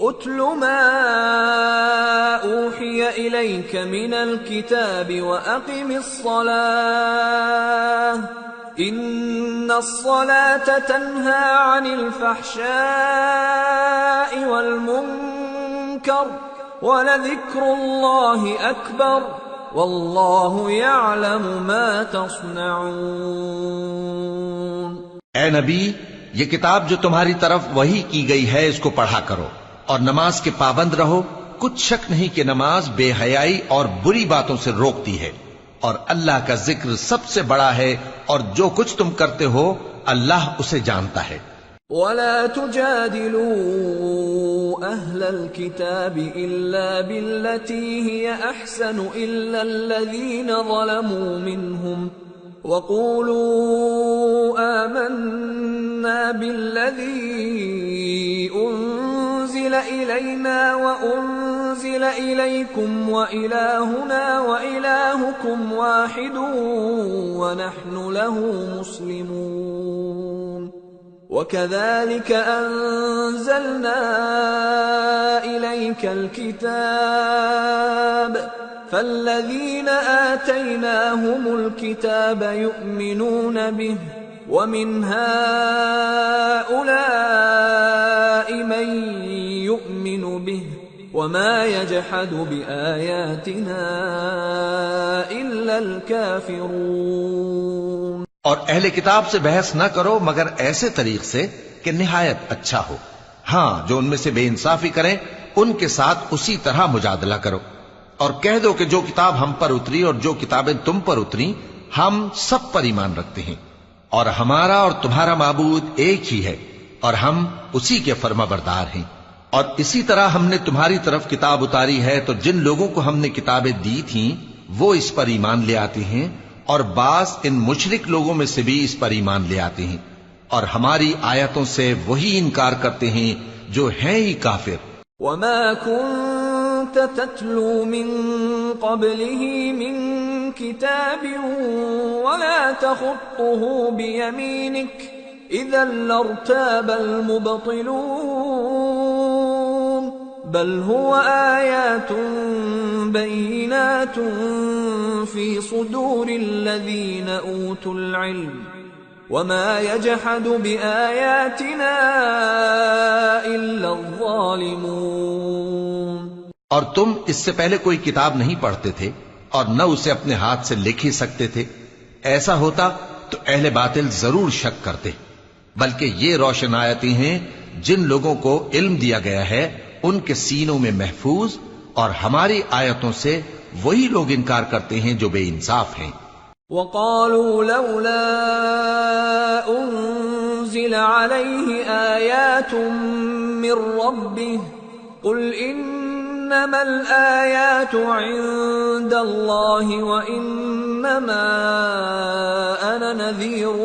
اتل ما اوحی الیک من الکتاب واقم الصلاة ان الصلاة تنہی عن الفحشاء والمنکر ولذکر اللہ اکبر واللہ یعلم ما تصنعون۔ اے نبی، یہ کتاب جو تمہاری طرف وحی کی گئی ہے اس کو پڑھا کرو اور نماز کے پابند رہو۔ کچھ شک نہیں کہ نماز بے حیائی اور بری باتوں سے روکتی ہے، اور اللہ کا ذکر سب سے بڑا ہے، اور جو کچھ تم کرتے ہو اللہ اسے جانتا ہے۔ وَلَا تُجَادِلُوا أَهْلَ الْكِتَابِ إِلَّا بِالَّتِي هِيَ أَحْسَنُ إِلَّا الَّذِينَ ظَلَمُوا مِنْهُمْ وَقُولُوا آمَنَّا بِالَّذِي أُنزِلَ إِلَيْنَا وَأُنزِلَ إِلَيْكُمْ وَإِلَٰهُنَا وَإِلَٰهُكُمْ وَاحِدٌ وَنَحْنُ لَهُ مُسْلِمُونَ وَكَذَلِكَ أَنزَلْنَا إِلَيْكَ الْكِتَابَ فَالَّذِينَ آتَيْنَاهُمُ الْكِتَابَ يُؤْمِنُونَ بِهِ وَمِنْ هَٰؤُلَاءِ مَن يُؤْمِنُ بِهِ وَمَا يَجْحَدُ بِآيَاتِنَا إِلَّا الْكَافِرُونَ۔ اور اہل کتاب سے بحث نہ کرو مگر ایسے طریق سے کہ نہایت اچھا ہو۔ ہاں، جو ان میں سے بے انصافی کریں ان کے ساتھ اسی طرح مجادلہ کرو، اور کہہ دو کہ جو کتاب ہم پر اتری اور جو کتابیں تم پر اتری ہم سب پر ایمان رکھتے ہیں، اور ہمارا اور تمہارا معبود ایک ہی ہے، اور ہم اسی کے فرما بردار ہیں۔ اور اسی طرح ہم نے تمہاری طرف کتاب اتاری ہے تو جن لوگوں کو ہم نے کتابیں دی تھیں وہ اس پر ایمان لے آتے ہیں، اور بعض ان مشرک لوگوں میں سے بھی اس پر ایمان لے آتے ہیں، اور ہماری آیتوں سے وہی انکار کرتے ہیں جو ہیں ہی کافر۔ وَمَا كُنتَ تَتْلُو مِن قَبْلِهِ مِن كِتَابٍ وَلَا تَخُطُّهُ بِيَمِينِكَ إِذًا لَّارْتَابَ الْمُبْطِلُونَ بَلْ هُوَ آيَاتٌ بَيِّنَاتٌ فِي صُدُورِ الَّذِينَ أُوتُوا الْعِلْمَ وَمَا يَجْحَدُ بِآيَاتِنَا إِلَّا الظَّالِمُونَ۔ اور تم اس سے پہلے کوئی کتاب نہیں پڑھتے تھے اور نہ اسے اپنے ہاتھ سے لکھ ہی سکتے تھے۔ ایسا ہوتا تو اہل باطل ضرور شک کرتے، بلکہ یہ روشن آیتیں ہیں جن لوگوں کو علم دیا گیا ہے ان کے سینوں میں محفوظ، اور ہماری آیتوں سے وہی لوگ انکار کرتے ہیں جو بے انصاف ہیں۔ وَقَالُوا لَوْلَا أُنزِلَ عَلَيْهِ آيَاتٌ مِّن رَّبِّهِ قُلْ إِنَّمَا الْآيَاتُ عِندَ اللَّهِ وَإِنَّمَا أَنَا نَذِيرٌ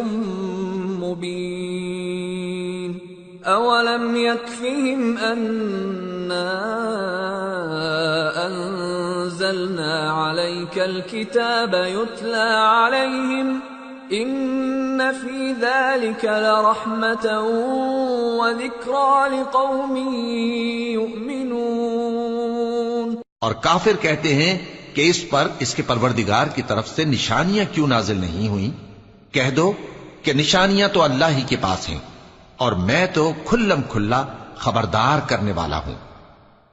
مُّبِينٌ أَوَلَمْ يَكْفِهِمْ أَنَّا أَنزَلْنَا عَلَيْكَ الْكِتَابَ يُتْلَى عَلَيْهِمْ إِنَّ فِي ذَلِكَ لَرَحْمَةً وَذِكْرَىٰ لِقَوْمٍ يُؤْمِنُونَ۔ اور کافر کہتے ہیں کہ اس پر اس کے پروردگار کی طرف سے نشانیاں کیوں نازل نہیں ہوئیں؟ کہہ دو کہ نشانیاں تو اللہ ہی کے پاس ہیں، اور میں تو کھلم کھلا خبردار کرنے والا ہوں۔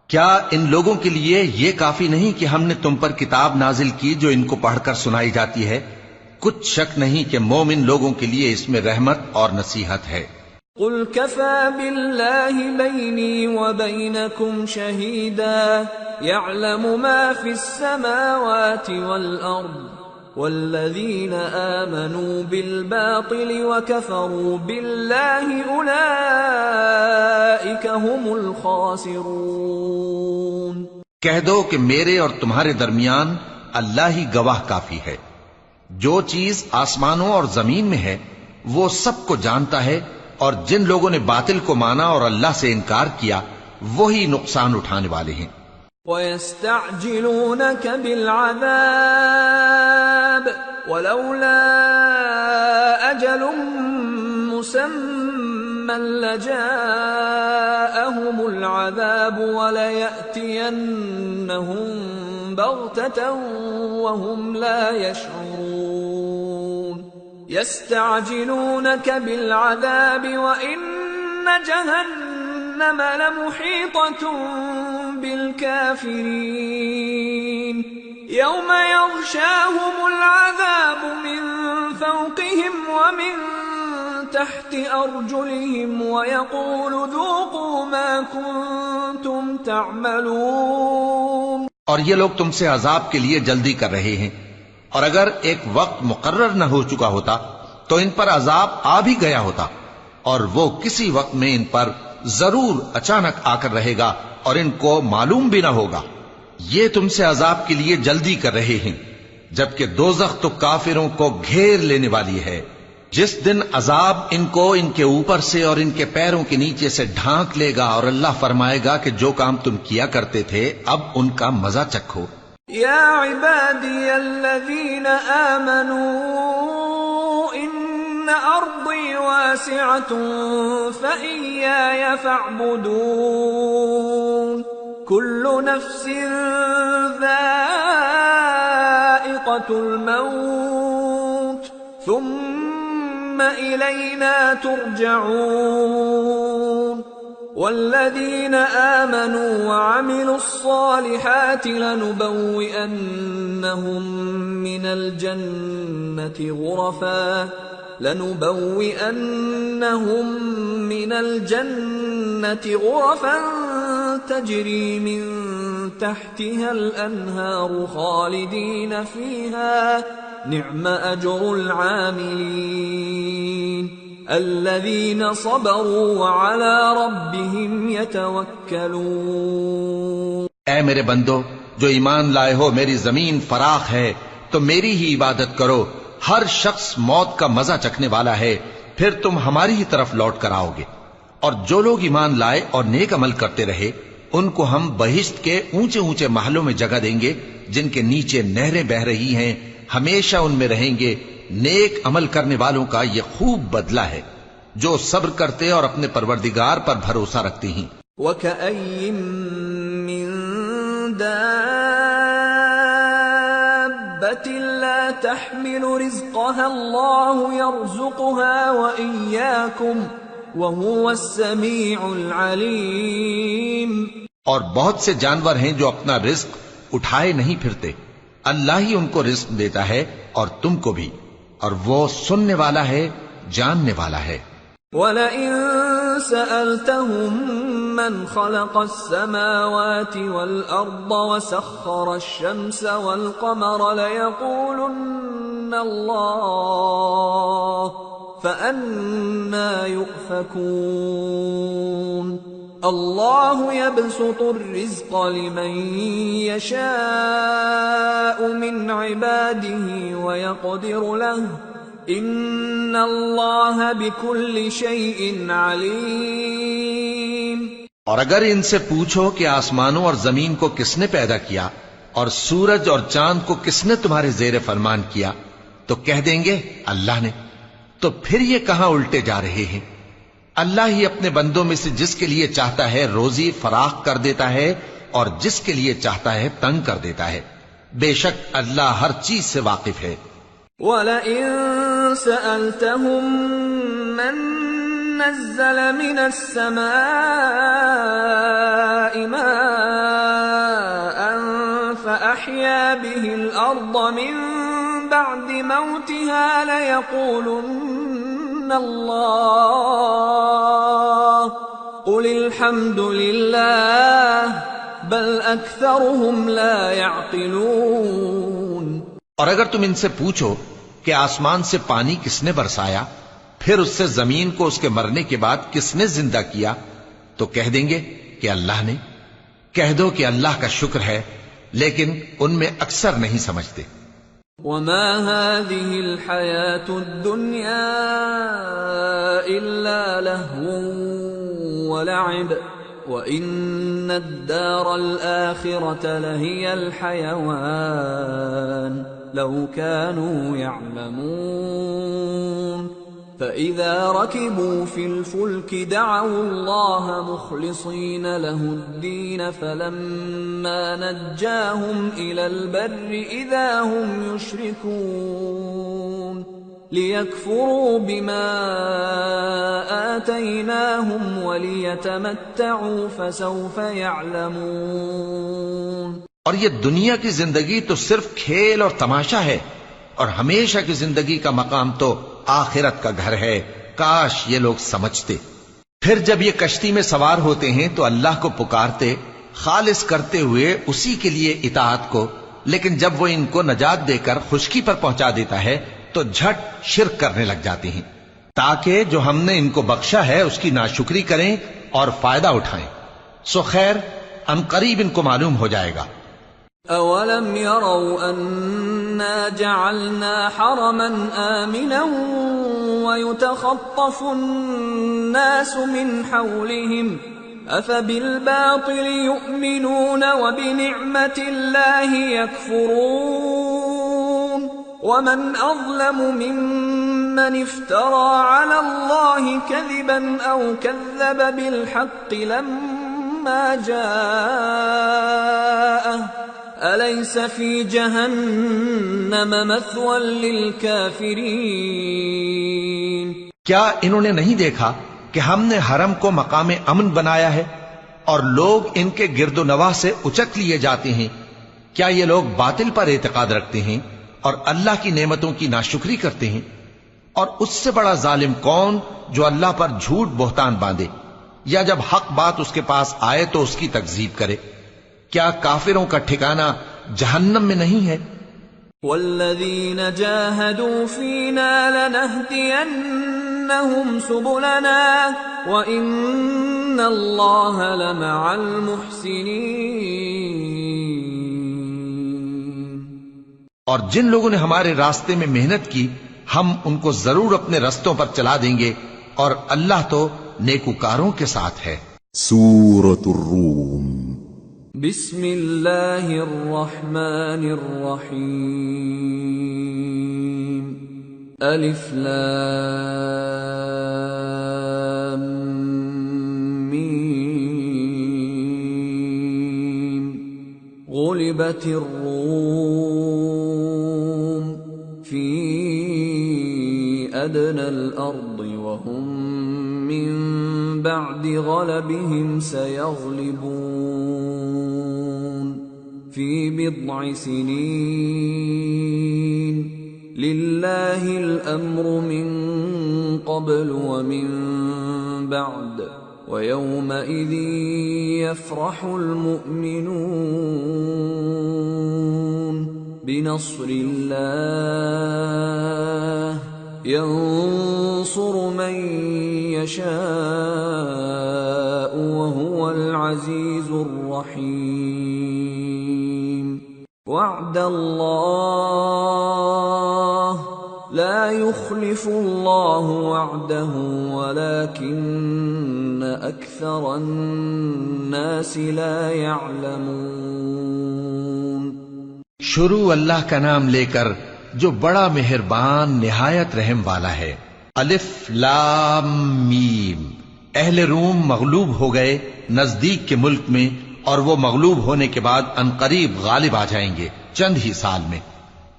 کیا ان لوگوں کے لیے یہ کافی نہیں کہ ہم نے تم پر کتاب نازل کی جو ان کو پڑھ کر سنائی جاتی ہے؟ کچھ شک نہیں کہ مومن لوگوں کے لیے اس میں رحمت اور نصیحت ہے۔ قُلْ كَفَى بِاللَّهِ بَيْنِي وَبَيْنَكُمْ شَهِيدًا يَعْلَمُ مَا فِي السَّمَاوَاتِ وَالْأَرْضِ وَالَّذِينَ آمَنُوا بِالْبَاطِلِ وَكَفَرُوا بِاللَّهِ أُولَئِكَ هُمُ الْخَاسِرُونَ۔ کہہ دو کہ میرے اور تمہارے درمیان اللہ ہی گواہ کافی ہے۔ جو چیز آسمانوں اور زمین میں ہے وہ سب کو جانتا ہے، اور جن لوگوں نے باطل کو مانا اور اللہ سے انکار کیا وہی نقصان اٹھانے والے ہیں۔ وَيَسْتَعْجِلُونَكَ بِالْعَذَابِ وَلَوْلَا أَجَلٌ مُّسَمًّى لجاءهم العذاب وليأتينهم بغتة وهم لا يشعرون يستعجلونك بالعذاب وإن جهنم لمحيطة بالكافرين يوم يغشاهم العذاب من فوقهم ومن تحت أرجلهم ويقول ذوقوا ما كنتم تعملون۔ اور یہ لوگ تم سے عذاب کے لیے جلدی کر رہے ہیں، اور اگر ایک وقت مقرر نہ ہو چکا ہوتا تو ان پر عذاب آ بھی گیا ہوتا، اور وہ کسی وقت میں ان پر ضرور اچانک آ کر رہے گا اور ان کو معلوم بھی نہ ہوگا۔ یہ تم سے عذاب کے لیے جلدی کر رہے ہیں، جبکہ دوزخ تو کافروں کو گھیر لینے والی ہے۔ جس دن عذاب ان کو ان کے اوپر سے اور ان کے پیروں کے نیچے سے ڈھانک لے گا، اور اللہ فرمائے گا کہ جو کام تم کیا کرتے تھے اب ان کا مزہ چکھو۔ یا عبادی الذین آمنوا ان ارضی واسعة فإیایا فاعبدون کل نفس ذائقة الموت ثم إلينا ترجعون والذين آمنوا وعملوا الصالحات لنبوئنهم من الجنة غرفا تجري من تحتها الأنهار خالدين فيها نعم أجر العاملين الذين صبروا وعلى ربهم يتوكلون۔ اے میرے بندو جو ایمان لائے ہو، میری زمین فراخ ہے تو میری ہی عبادت کرو۔ ہر شخص موت کا مزہ چکھنے والا ہے، پھر تم ہماری ہی طرف لوٹ کر آؤ گے۔ اور جو لوگ ایمان لائے اور نیک عمل کرتے رہے ان کو ہم بہشت کے اونچے اونچے محلوں میں جگہ دیں گے جن کے نیچے نہریں بہہ رہی ہیں، ہمیشہ ان میں رہیں گے۔ نیک عمل کرنے والوں کا یہ خوب بدلہ ہے جو صبر کرتے اور اپنے پروردگار پر بھروسہ رکھتے ہیں۔ وَكَأَيٍّ مِّن دَابَّةٍ لَّا تَحْمِلُ رِزْقَهَا اللَّهُ يَرْزُقُهَا وَإِيَّاكُمْ وَهُوَ السَّمِيعُ الْعَلِيمُ۔ اور بہت سے جانور ہیں جو اپنا رزق اٹھائے نہیں پھرتے، اللہ ہی ان کو رزق دیتا ہے اور تم کو بھی، اور وہ سننے والا ہے، جاننے والا ہے۔ وَلَئِن سَأَلْتَهُم مَّنْ خَلَقَ السَّمَاوَاتِ وَالْأَرْضَ وَسَخَّرَ الشَّمْسَ وَالْقَمَرَ لَيَقُولُنَّ اللَّهُ فَأَنَّىٰ يُؤْفَكُونَ۔ اللہ يبسط الرزق لمن يشاء من عباده ويقدر له ان اللہ بكل شيء علیم۔ اور اگر ان سے پوچھو کہ آسمانوں اور زمین کو کس نے پیدا کیا اور سورج اور چاند کو کس نے تمہارے زیر فرمان کیا تو کہہ دیں گے اللہ نے۔ تو پھر یہ کہاں الٹے جا رہے ہیں؟ اللہ ہی اپنے بندوں میں سے جس کے لیے چاہتا ہے روزی فراخ کر دیتا ہے اور جس کے لیے چاہتا ہے تنگ کر دیتا ہے۔ بے شک اللہ ہر چیز سے واقف ہے۔ وَلَئِن سَأَلْتَهُم مَّن نَّزَّلَ مِنَ السَّمَاءِ مَاءً فَأَحْيَا بِهِ الْأَرْضَ مِن بَعْدِ مَوْتِهَا لَيَقُولُنَّ اللَّهُ قُلِ الْحَمْدُ لِلَّهِ بَلْ أَكْثَرُهُمْ لَا يَعْقِلُونَ۔ اور اگر تم ان سے پوچھو کہ آسمان سے پانی کس نے برسایا، پھر اس سے زمین کو اس کے مرنے کے بعد کس نے زندہ کیا تو کہہ دیں گے کہ اللہ نے۔ کہہ دو کہ اللہ کا شکر ہے، لیکن ان میں اکثر نہیں سمجھتے۔ وَمَا هَٰذِهِ الْحَيَاةُ الدُّنْيَا إِلَّا لَهْوٌ وَلَعِبٌ وَإِنَّ الدَّارَ الْآخِرَةَ لَهِيَ الْحَيَوَانُ لَوْ كَانُوا يَعْلَمُونَ۔ فَإِذَا رَكِبُوا فِي الْفُلْكِ دَعَوُا اللَّهَ مُخْلِصِينَ لَهُ الدِّينَ فَلَمَّا نَجَّاهُمْ إِلَى الْبَرِّ إِذَا هُمْ يُشْرِكُونَ لِيَكْفُرُوا بِمَا آتَيْنَاهُمْ وَلِيَتَمَتَّعُوا فَسَوْفَ يَعْلَمُونَ۔ اور یہ دنیا کی زندگی تو صرف کھیل اور تماشا ہے، اور ہمیشہ کی زندگی کا مقام تو آخرت کا گھر ہے، کاش یہ لوگ سمجھتے۔ پھر جب یہ کشتی میں سوار ہوتے ہیں تو اللہ کو پکارتے، خالص کرتے ہوئے اسی کے لیے اطاعت کو، لیکن جب وہ ان کو نجات دے کر خشکی پر پہنچا دیتا ہے تو جھٹ شرک کرنے لگ جاتے ہیں، تاکہ جو ہم نے ان کو بخشا ہے اس کی ناشکری کریں اور فائدہ اٹھائیں۔ سو خیر ان قریب ان کو معلوم ہو جائے گا۔ أَوَلَمْ يَرَوْا أَنَّا جَعَلْنَا حَرَمًا آمِنًا وَيُتَخَطَّفُ النَّاسُ مِنْ حَوْلِهِمْ أَفَبِالْبَاطِلِ يُؤْمِنُونَ وَبِنِعْمَةِ اللَّهِ يَكْفُرُونَ وَمَنْ أَظْلَمُ مِمَّنِ افْتَرَى عَلَى اللَّهِ كَذِبًا أَوْ كَذَّبَ بِالْحَقِّ لَمَّا جَاءَهُ أَلَيْسَ فِي جَهَنَّمَ مَثْوًى لِلْكَافِرِينَ۔ کیا انہوں نے نہیں دیکھا کہ ہم نے حرم کو مقام امن بنایا ہے اور لوگ ان کے گرد و نواح سے اچک لیے جاتے ہیں؟ کیا یہ لوگ باطل پر اعتقاد رکھتے ہیں اور اللہ کی نعمتوں کی ناشکری کرتے ہیں؟ اور اس سے بڑا ظالم کون جو اللہ پر جھوٹ بہتان باندھے، یا جب حق بات اس کے پاس آئے تو اس کی تکذیب کرے؟ کیا کافروں کا ٹھکانہ جہنم میں نہیں ہے؟ وَالَّذِينَ جَاهَدُوا فِينَا لَنَهْدِيَنَّهُمْ سُبُلَنَا وَإِنَّ اللَّهَ لَمَعَ الْمُحْسِنِينَ۔ اور جن لوگوں نے ہمارے راستے میں محنت کی ہم ان کو ضرور اپنے رستوں پر چلا دیں گے، اور اللہ تو نیکوکاروں کے ساتھ ہے۔ سورة الروم۔ بسم اللہ الرحمن الرحیم۔ الف لام میم۔ غلبت الروم فی ادنى الارض وهم من بعد غلبهم سيغلبون في بضع سنين لله الأمر من قبل ومن بعد ويومئذ يفرح المؤمنون بنصر الله ينصر من يشاء وهو العزيز الرحيم وعد الله لا يخلف الله وعده ولكن أكثر الناس لا يعلمون۔ شروع اللہ کا نام لے کر جو بڑا مہربان نہایت رحم والا ہے۔ الف لام میم۔ اہل روم مغلوب ہو گئے نزدیک کے ملک میں، اور وہ مغلوب ہونے کے بعد عنقریب غالب آ جائیں گے چند ہی سال میں۔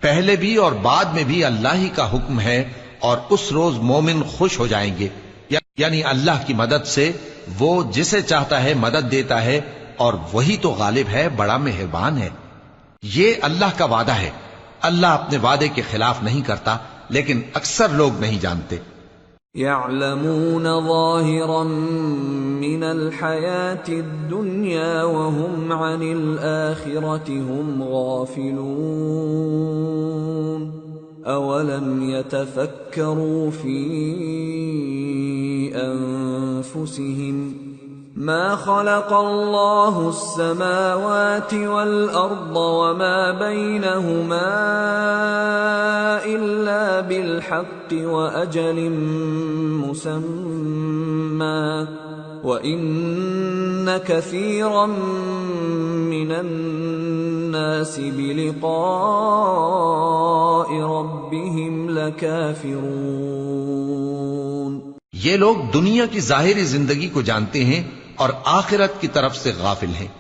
پہلے بھی اور بعد میں بھی اللہ ہی کا حکم ہے، اور اس روز مومن خوش ہو جائیں گے، یعنی اللہ کی مدد سے وہ جسے چاہتا ہے مدد دیتا ہے، اور وہی تو غالب ہے، بڑا مہربان ہے۔ یہ اللہ کا وعدہ ہے، اللہ اپنے وعدے کے خلاف نہیں کرتا، لیکن اکثر لوگ نہیں جانتے۔ يعلمون ظاهرا من الحياة الدنيا وهم عن الآخرة هم غافلون أولم يتفكروا في أنفسهم ما خلق الله السماوات والأرض وما بينهما إلا بالحق وأجل مسمى وإن كثيرا من الناس بلقاء ربهم لكافرون۔ یہ لوگ دنیا کی ظاہری زندگی کو جانتے ہیں اور آخرت کی طرف سے غافل ہیں۔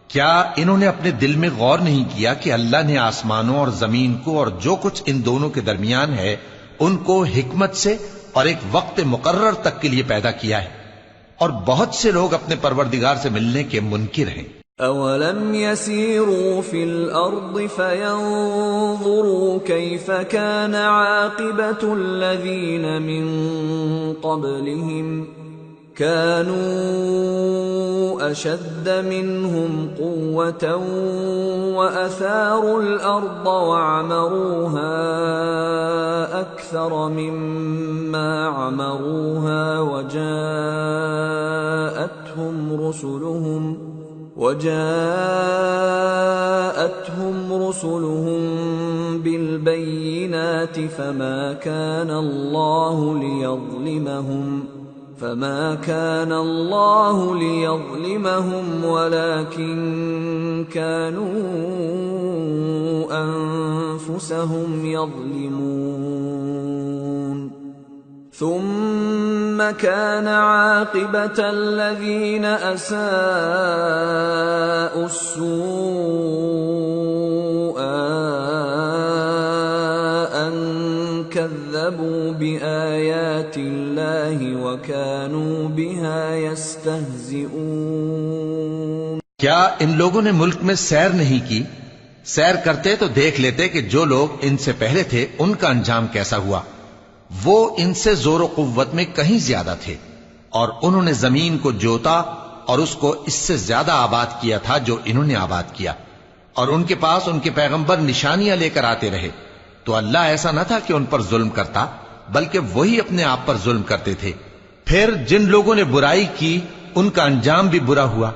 کیا انہوں نے اپنے دل میں غور نہیں کیا کہ اللہ نے آسمانوں اور زمین کو اور جو کچھ ان دونوں کے درمیان ہے ان کو حکمت سے اور ایک وقت مقرر تک کے لیے پیدا کیا ہے، اور بہت سے لوگ اپنے پروردگار سے ملنے کے منکر ہیں۔ أَوَلَمْ يَسِيرُوا فِي الْأَرْضِ فَيَنظُرُوا كَيْفَ كَانَ عَاقِبَةُ الَّذِينَ مِن قَبْلِهِمْ كَانُوا أَشَدَّ مِنْهُمْ قُوَّةً وَأَثَارُوا الْأَرْضَ وَعَمَرُوهَا أَكْثَرَ مِمَّا عَمَرُوهَا وجاءتهم رسلهم بالبينات فما كان الله ليظلمهم ولكن كانوا أنفسهم يظلمون ثم كان عاقبة الذين أساءوا السوء أن كذبوا بآيات الله وكانوا بها يستهزئون۔ کیا ان لوگوں نے ملک میں سیر نہیں کی؟ سیر کرتے تو دیکھ لیتے کہ جو لوگ ان سے پہلے تھے ان کا انجام کیسا ہوا۔ وہ ان سے زور و قوت میں کہیں زیادہ تھے، اور انہوں نے زمین کو جوتا اور اس کو اس سے زیادہ آباد کیا تھا جو انہوں نے آباد کیا، اور ان کے پاس ان کے پیغمبر نشانیاں لے کر آتے رہے، تو اللہ ایسا نہ تھا کہ ان پر ظلم کرتا، بلکہ وہی اپنے آپ پر ظلم کرتے تھے۔ پھر جن لوگوں نے برائی کی ان کا انجام بھی برا ہوا،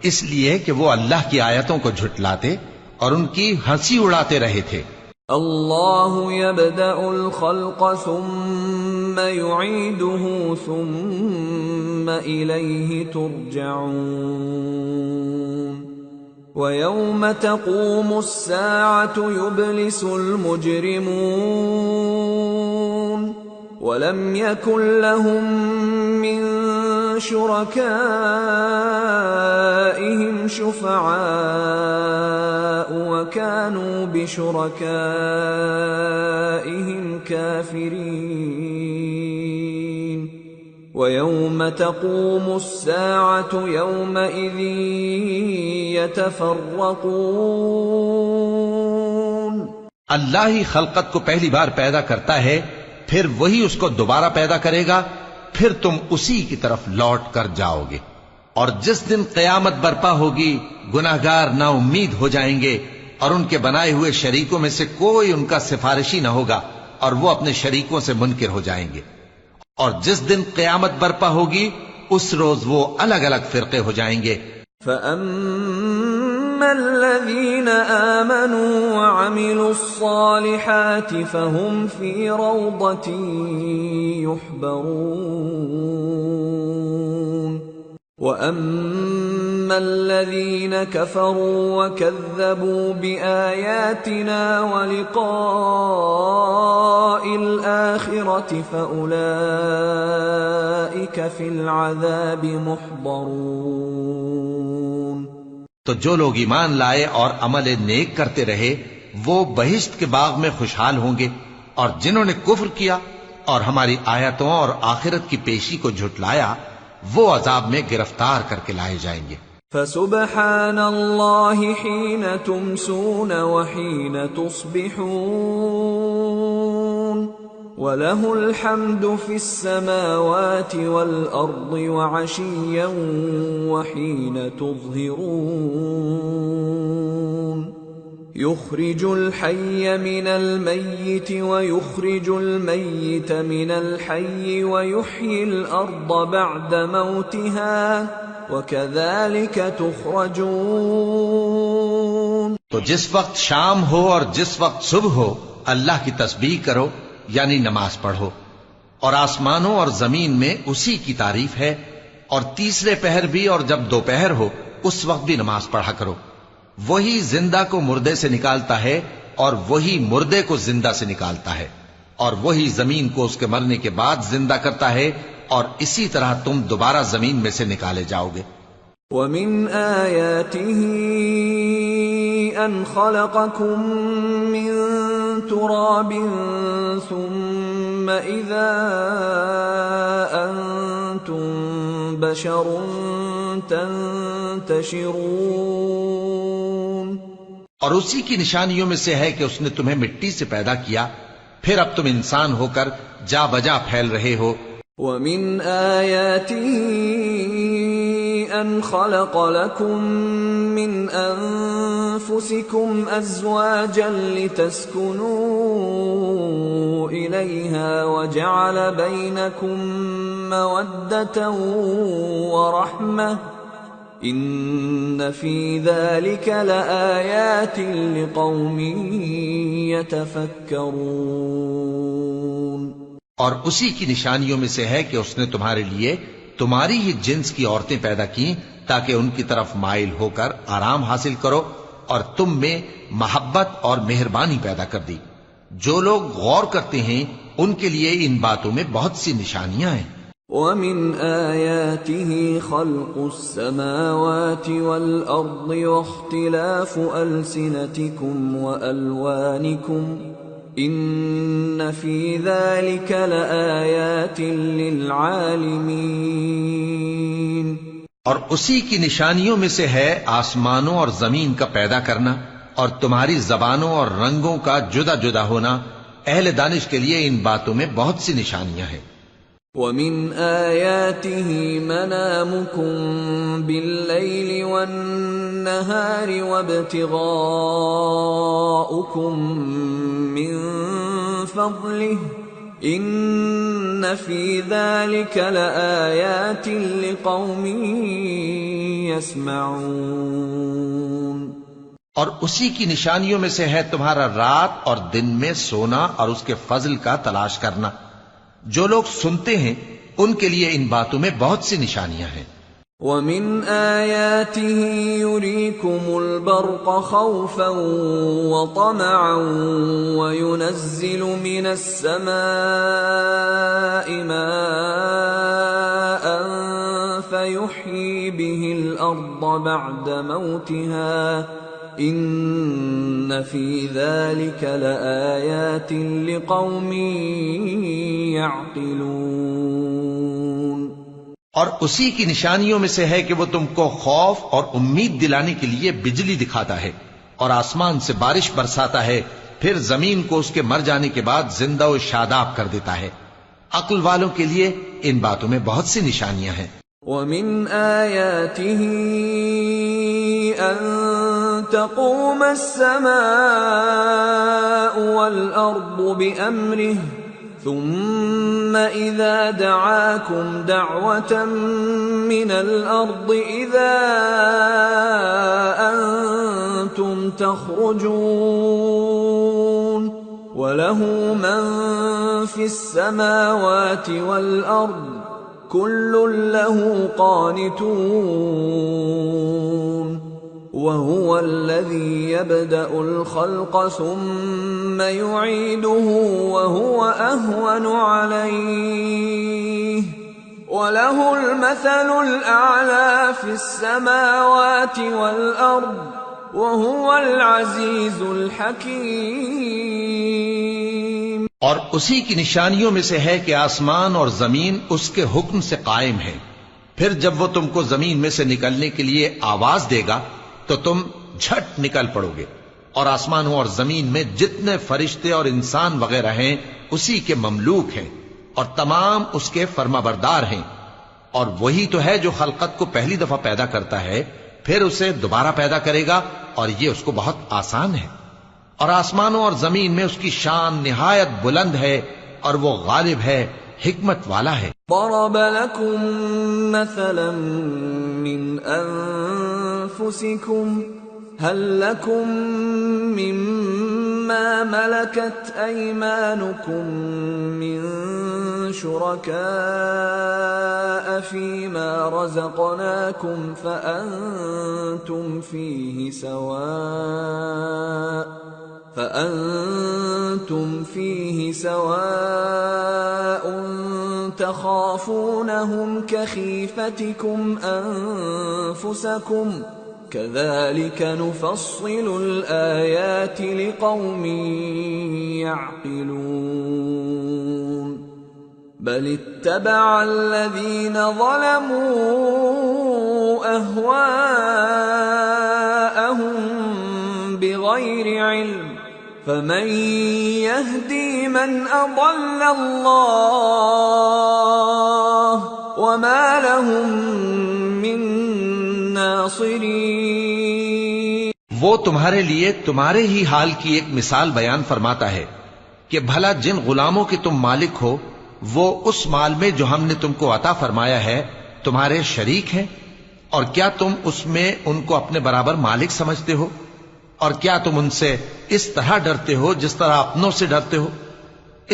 اس لیے کہ وہ اللہ کی آیتوں کو جھٹلاتے اور ان کی ہنسی اڑاتے رہے تھے۔ اللہ يبدأ الخلق ثم يعيده ثم إليه ترجعون ويوم تقوم الساعة يبلس المجرمون ولم يكن لهم من شركائهم شفعاء وكانوا بشركائهم كافرين ويوم تقوم الساعة يومئذ يتفرقون۔ اللہ ہی خلقت کو پہلی بار پیدا کرتا ہے، پھر وہی اس کو دوبارہ پیدا کرے گا، پھر تم اسی کی طرف لوٹ کر جاؤ گے۔ اور جس دن قیامت برپا ہوگی گناہگار نا امید ہو جائیں گے، اور ان کے بنائے ہوئے شریکوں میں سے کوئی ان کا سفارشی نہ ہوگا، اور وہ اپنے شریکوں سے منکر ہو جائیں گے۔ اور جس دن قیامت برپا ہوگی اس روز وہ الگ الگ فرقے ہو جائیں گے۔ فَأَمَّا الَّذِينَ آمَنُوا وَعَمِلُوا الصَّالِحَاتِ فَهُمْ فِي رَوْضَةٍ يُحْبَرُونَ وَأَمَّا الَّذِينَ كَفَرُوا وَكَذَّبُوا بِآيَاتِنَا وَلِقَاءِ الْآخِرَةِ فَأُولَئِكَ فِي الْعَذَابِ مُحْضَرُونَ۔ تو جو لوگ ایمان لائے اور عمل نیک کرتے رہے وہ بہشت کے باغ میں خوشحال ہوں گے، اور جنہوں نے کفر کیا اور ہماری آیتوں اور آخرت کی پیشی کو جھٹلایا وہ عذاب میں گرفتار کر کے لائے جائیں گے۔ فسبحان اللہ حین تمسون وحین تصبحون وَلَهُ الْحَمْدُ فِي السَّمَاوَاتِ وَالْأَرْضِ وَعَشِيًّا وَحِينَ تُظْهِرُونَ يُخْرِجُ الْحَيَّ مِنَ الْمَيِّتِ وَيُخْرِجُ الْمَيِّتَ مِنَ الْحَيِّ وَيُحْيِي الْأَرْضَ بَعْدَ مَوْتِهَا وَكَذَلِكَ تُخْرَجُونَ۔ تو جس وقت شام ہو اور جس وقت صبح ہو اللہ کی تسبیح کرو، یعنی نماز پڑھو، اور آسمانوں اور زمین میں اسی کی تعریف ہے، اور تیسرے پہر بھی اور جب دوپہر ہو اس وقت بھی نماز پڑھا کرو۔ وہی زندہ کو مردے سے نکالتا ہے اور وہی مردے کو زندہ سے نکالتا ہے، اور وہی زمین کو اس کے مرنے کے بعد زندہ کرتا ہے اور اسی طرح تم دوبارہ زمین میں سے نکالے جاؤ گے۔ وَمِنْ آيَاتِهِ أَنْ خَلَقَكُم مِّن تُرَابٍ ثُمَّ إِذَا أَنْتُمْ بَشَرٌ تَنْتَشِرُونَ۔ اور اسی کی نشانیوں میں سے ہے کہ اس نے تمہیں مٹی سے پیدا کیا، پھر اب تم انسان ہو کر جا بجا پھیل رہے ہو۔ وَمِنْ آيَاتِهِ أَنْ خَلَقَ لَكُم مِّنْ أَنفُسِكُمْ أَزْوَاجًا لِتَسْكُنُوا إِلَيْهَا وَجَعَلَ بَيْنَكُم مَّوَدَّةً وَرَحْمَةً إِنَّ فِي ذَلِكَ لَآيَاتٍ لِقَوْمٍ يَتَفَكَّرُونَ۔ اور اسی کی نشانیوں میں سے ہے کہ اس نے تمہارے لیے تمہاری ہی جنس کی عورتیں پیدا کی تاکہ ان کی طرف مائل ہو کر آرام حاصل کرو، اور تم میں محبت اور مہربانی پیدا کر دی۔ جو لوگ غور کرتے ہیں ان کے لیے ان باتوں میں بہت سی نشانیاں ہیں۔ وَمِنْ آيَاتِهِ خَلْقُ السَّمَاوَاتِ وَالْأَرْضِ وَاخْتِلَافُ أَلْسِنَتِكُمْ وَأَلْوَانِكُمْ إِنَّ فِي ذَلِكَ لَآيَاتٍ لِلْعَالِمِينَ۔ اور اسی کی نشانیوں میں سے ہے آسمانوں اور زمین کا پیدا کرنا اور تمہاری زبانوں اور رنگوں کا جدا جدا ہونا، اہل دانش کے لیے ان باتوں میں بہت سی نشانیاں ہیں۔ وَمِنْ آيَاتِهِ مَنَامُكُمْ بِاللَّيْلِ وَالنَّهَارِ وَابْتِغَاؤُكُمْ مِنْ فَضْلِهِ إِنَّ فِي ذَلِكَ لَآيَاتٍ لِقَوْمٍ يَسْمَعُونَ۔ اور اسی کی نشانیوں میں سے ہے تمہارا رات اور دن میں سونا اور اس کے فضل کا تلاش کرنا۔ جو لوگ سنتے ہیں ان کے لیے ان باتوں میں بہت سی نشانیاں ہیں۔ وَمِنْ آيَاتِهِ يُرِيكُمُ الْبَرْقَ خَوْفًا وَطَمَعًا وَيُنَزِّلُ مِنَ السَّمَاءِ مَاءً فَيُحْيِي بِهِ الْأَرْضَ بَعْدَ مَوْتِهَا إِنَّ فِي ذَلِكَ لَآيَاتٍ لِقَوْمٍ يَعْقِلُونَ۔ اور اسی کی نشانیوں میں سے ہے کہ وہ تم کو خوف اور امید دلانے کے لیے بجلی دکھاتا ہے اور آسمان سے بارش برساتا ہے، پھر زمین کو اس کے مر جانے کے بعد زندہ و شاداب کر دیتا ہے۔ عقل والوں کے لیے ان باتوں میں بہت سی نشانیاں ہیں۔ وَمِنْ آيَاتِهِ أَن تَقُومَ السَّمَاءُ وَالْأَرْضُ بِأَمْرِهِ ثُمَّ إِذَا دَعَاكُمْ دَعْوَةً مِّنَ الْأَرْضِ إِذَا أَنْتُمْ تَخْرُجُونَ وَلَهُ مَنْ فِي السَّمَاوَاتِ وَالْأَرْضِ كُلٌّ لَهُ قَانِتُونَ وَهُوَ الَّذِي يَبْدَأُ الْخَلْقَ ثُمَّ يُعِيدُهُ وَهُوَ أَهْوَنُ عَلَيْهِ وَلَهُ الْمَثَلُ الْأَعْلَى فِي السَّمَاوَاتِ وَالْأَرْضِ وَهُوَ الْعَزِيزُ الْحَكِيمُ۔ اور اسی کی نشانیوں میں سے ہے کہ آسمان اور زمین اس کے حکم سے قائم ہے، پھر جب وہ تم کو زمین میں سے نکلنے کے لیے آواز دے گا تو تم جھٹ نکل پڑو گے، اور آسمانوں اور زمین میں جتنے فرشتے اور انسان وغیرہ ہیں اسی کے مملوک ہیں، اور تمام اس کے فرما بردار ہیں۔ اور وہی تو ہے جو خلقت کو پہلی دفعہ پیدا کرتا ہے، پھر اسے دوبارہ پیدا کرے گا، اور یہ اس کو بہت آسان ہے۔ اور آسمانوں اور زمین میں اس کی شان نہایت بلند ہے، اور وہ غالب ہے، حکمت والا ہے۔ ضرب لكم مثلا من أنفسكم هل لكم مما ملكت أيمانكم من شركاء فيما رزقناكم فأنتم فيه سواء تخافونهم كخيفتكم أنفسكم كذلك نفصل الآيات لقوم يعقلون بل اتبع الذين ظلموا أهواءهم بغير علم فمن يهدي من أضل الله وما لهم من ناصرين۔ وہ تمہارے لیے تمہارے ہی حال کی ایک مثال بیان فرماتا ہے کہ بھلا جن غلاموں کے تم مالک ہو وہ اس مال میں جو ہم نے تم کو عطا فرمایا ہے تمہارے شریک ہیں، اور کیا تم اس میں ان کو اپنے برابر مالک سمجھتے ہو؟ اور کیا تم ان سے اس طرح ڈرتے ہو جس طرح اپنوں سے ڈرتے ہو؟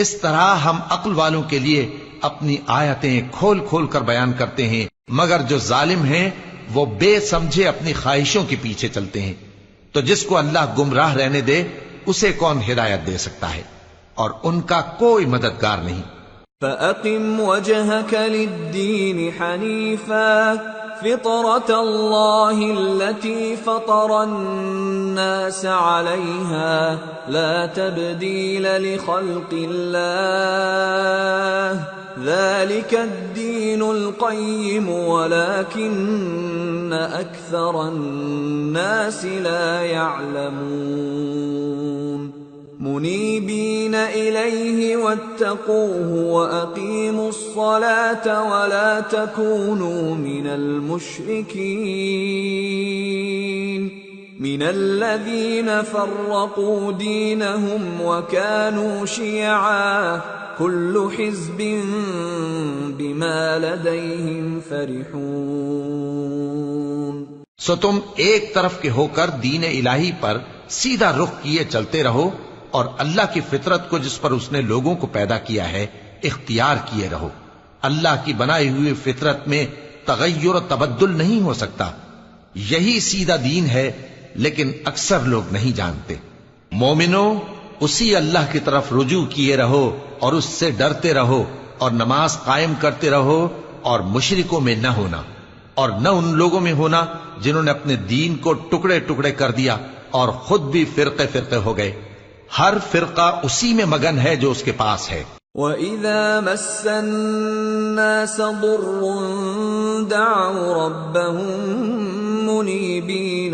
اس طرح ہم عقل والوں کے لیے اپنی آیتیں کھول کھول کر بیان کرتے ہیں، مگر جو ظالم ہیں وہ بے سمجھے اپنی خواہشوں کے پیچھے چلتے ہیں، تو جس کو اللہ گمراہ رہنے دے اسے کون ہدایت دے سکتا ہے، اور ان کا کوئی مددگار نہیں۔ فَأَقِمْ وَجْهَكَ لِلدِّينِ حَنِيفًا فطرة الله التي فطر الناس عليها لا تبديل لخلق الله ذلك الدين القيم ولكن أكثر الناس لا يعلمون منيبين إليه واتقوه وأقيموا الصلاة ولا تكونوا من المشركين من الذين فرقوا دينهم وكانوا شيعا كل حزب بما لديهم فرحون۔ سو تم ایک طرف کے ہو کر دین الہی پر سیدھا رخ کیے چلتے رہو، اور اللہ کی فطرت کو جس پر اس نے لوگوں کو پیدا کیا ہے اختیار کیے رہو۔ اللہ کی بنائی ہوئی فطرت میں تغیر و تبدل نہیں ہو سکتا، یہی سیدھا دین ہے، لیکن اکثر لوگ نہیں جانتے۔ مومنو، اسی اللہ کی طرف رجوع کیے رہو اور اس سے ڈرتے رہو، اور نماز قائم کرتے رہو، اور مشرکوں میں نہ ہونا، اور نہ ان لوگوں میں ہونا جنہوں نے اپنے دین کو ٹکڑے ٹکڑے کر دیا اور خود بھی فرقے فرقے ہو گئے۔ ہر فرقہ اسی میں مگن ہے جو اس کے پاس ہے۔ وَإِذَا مَسَّ النَّاسَ ضُرٌّ دَعَوْا رَبَّهُم مُنِيبِينَ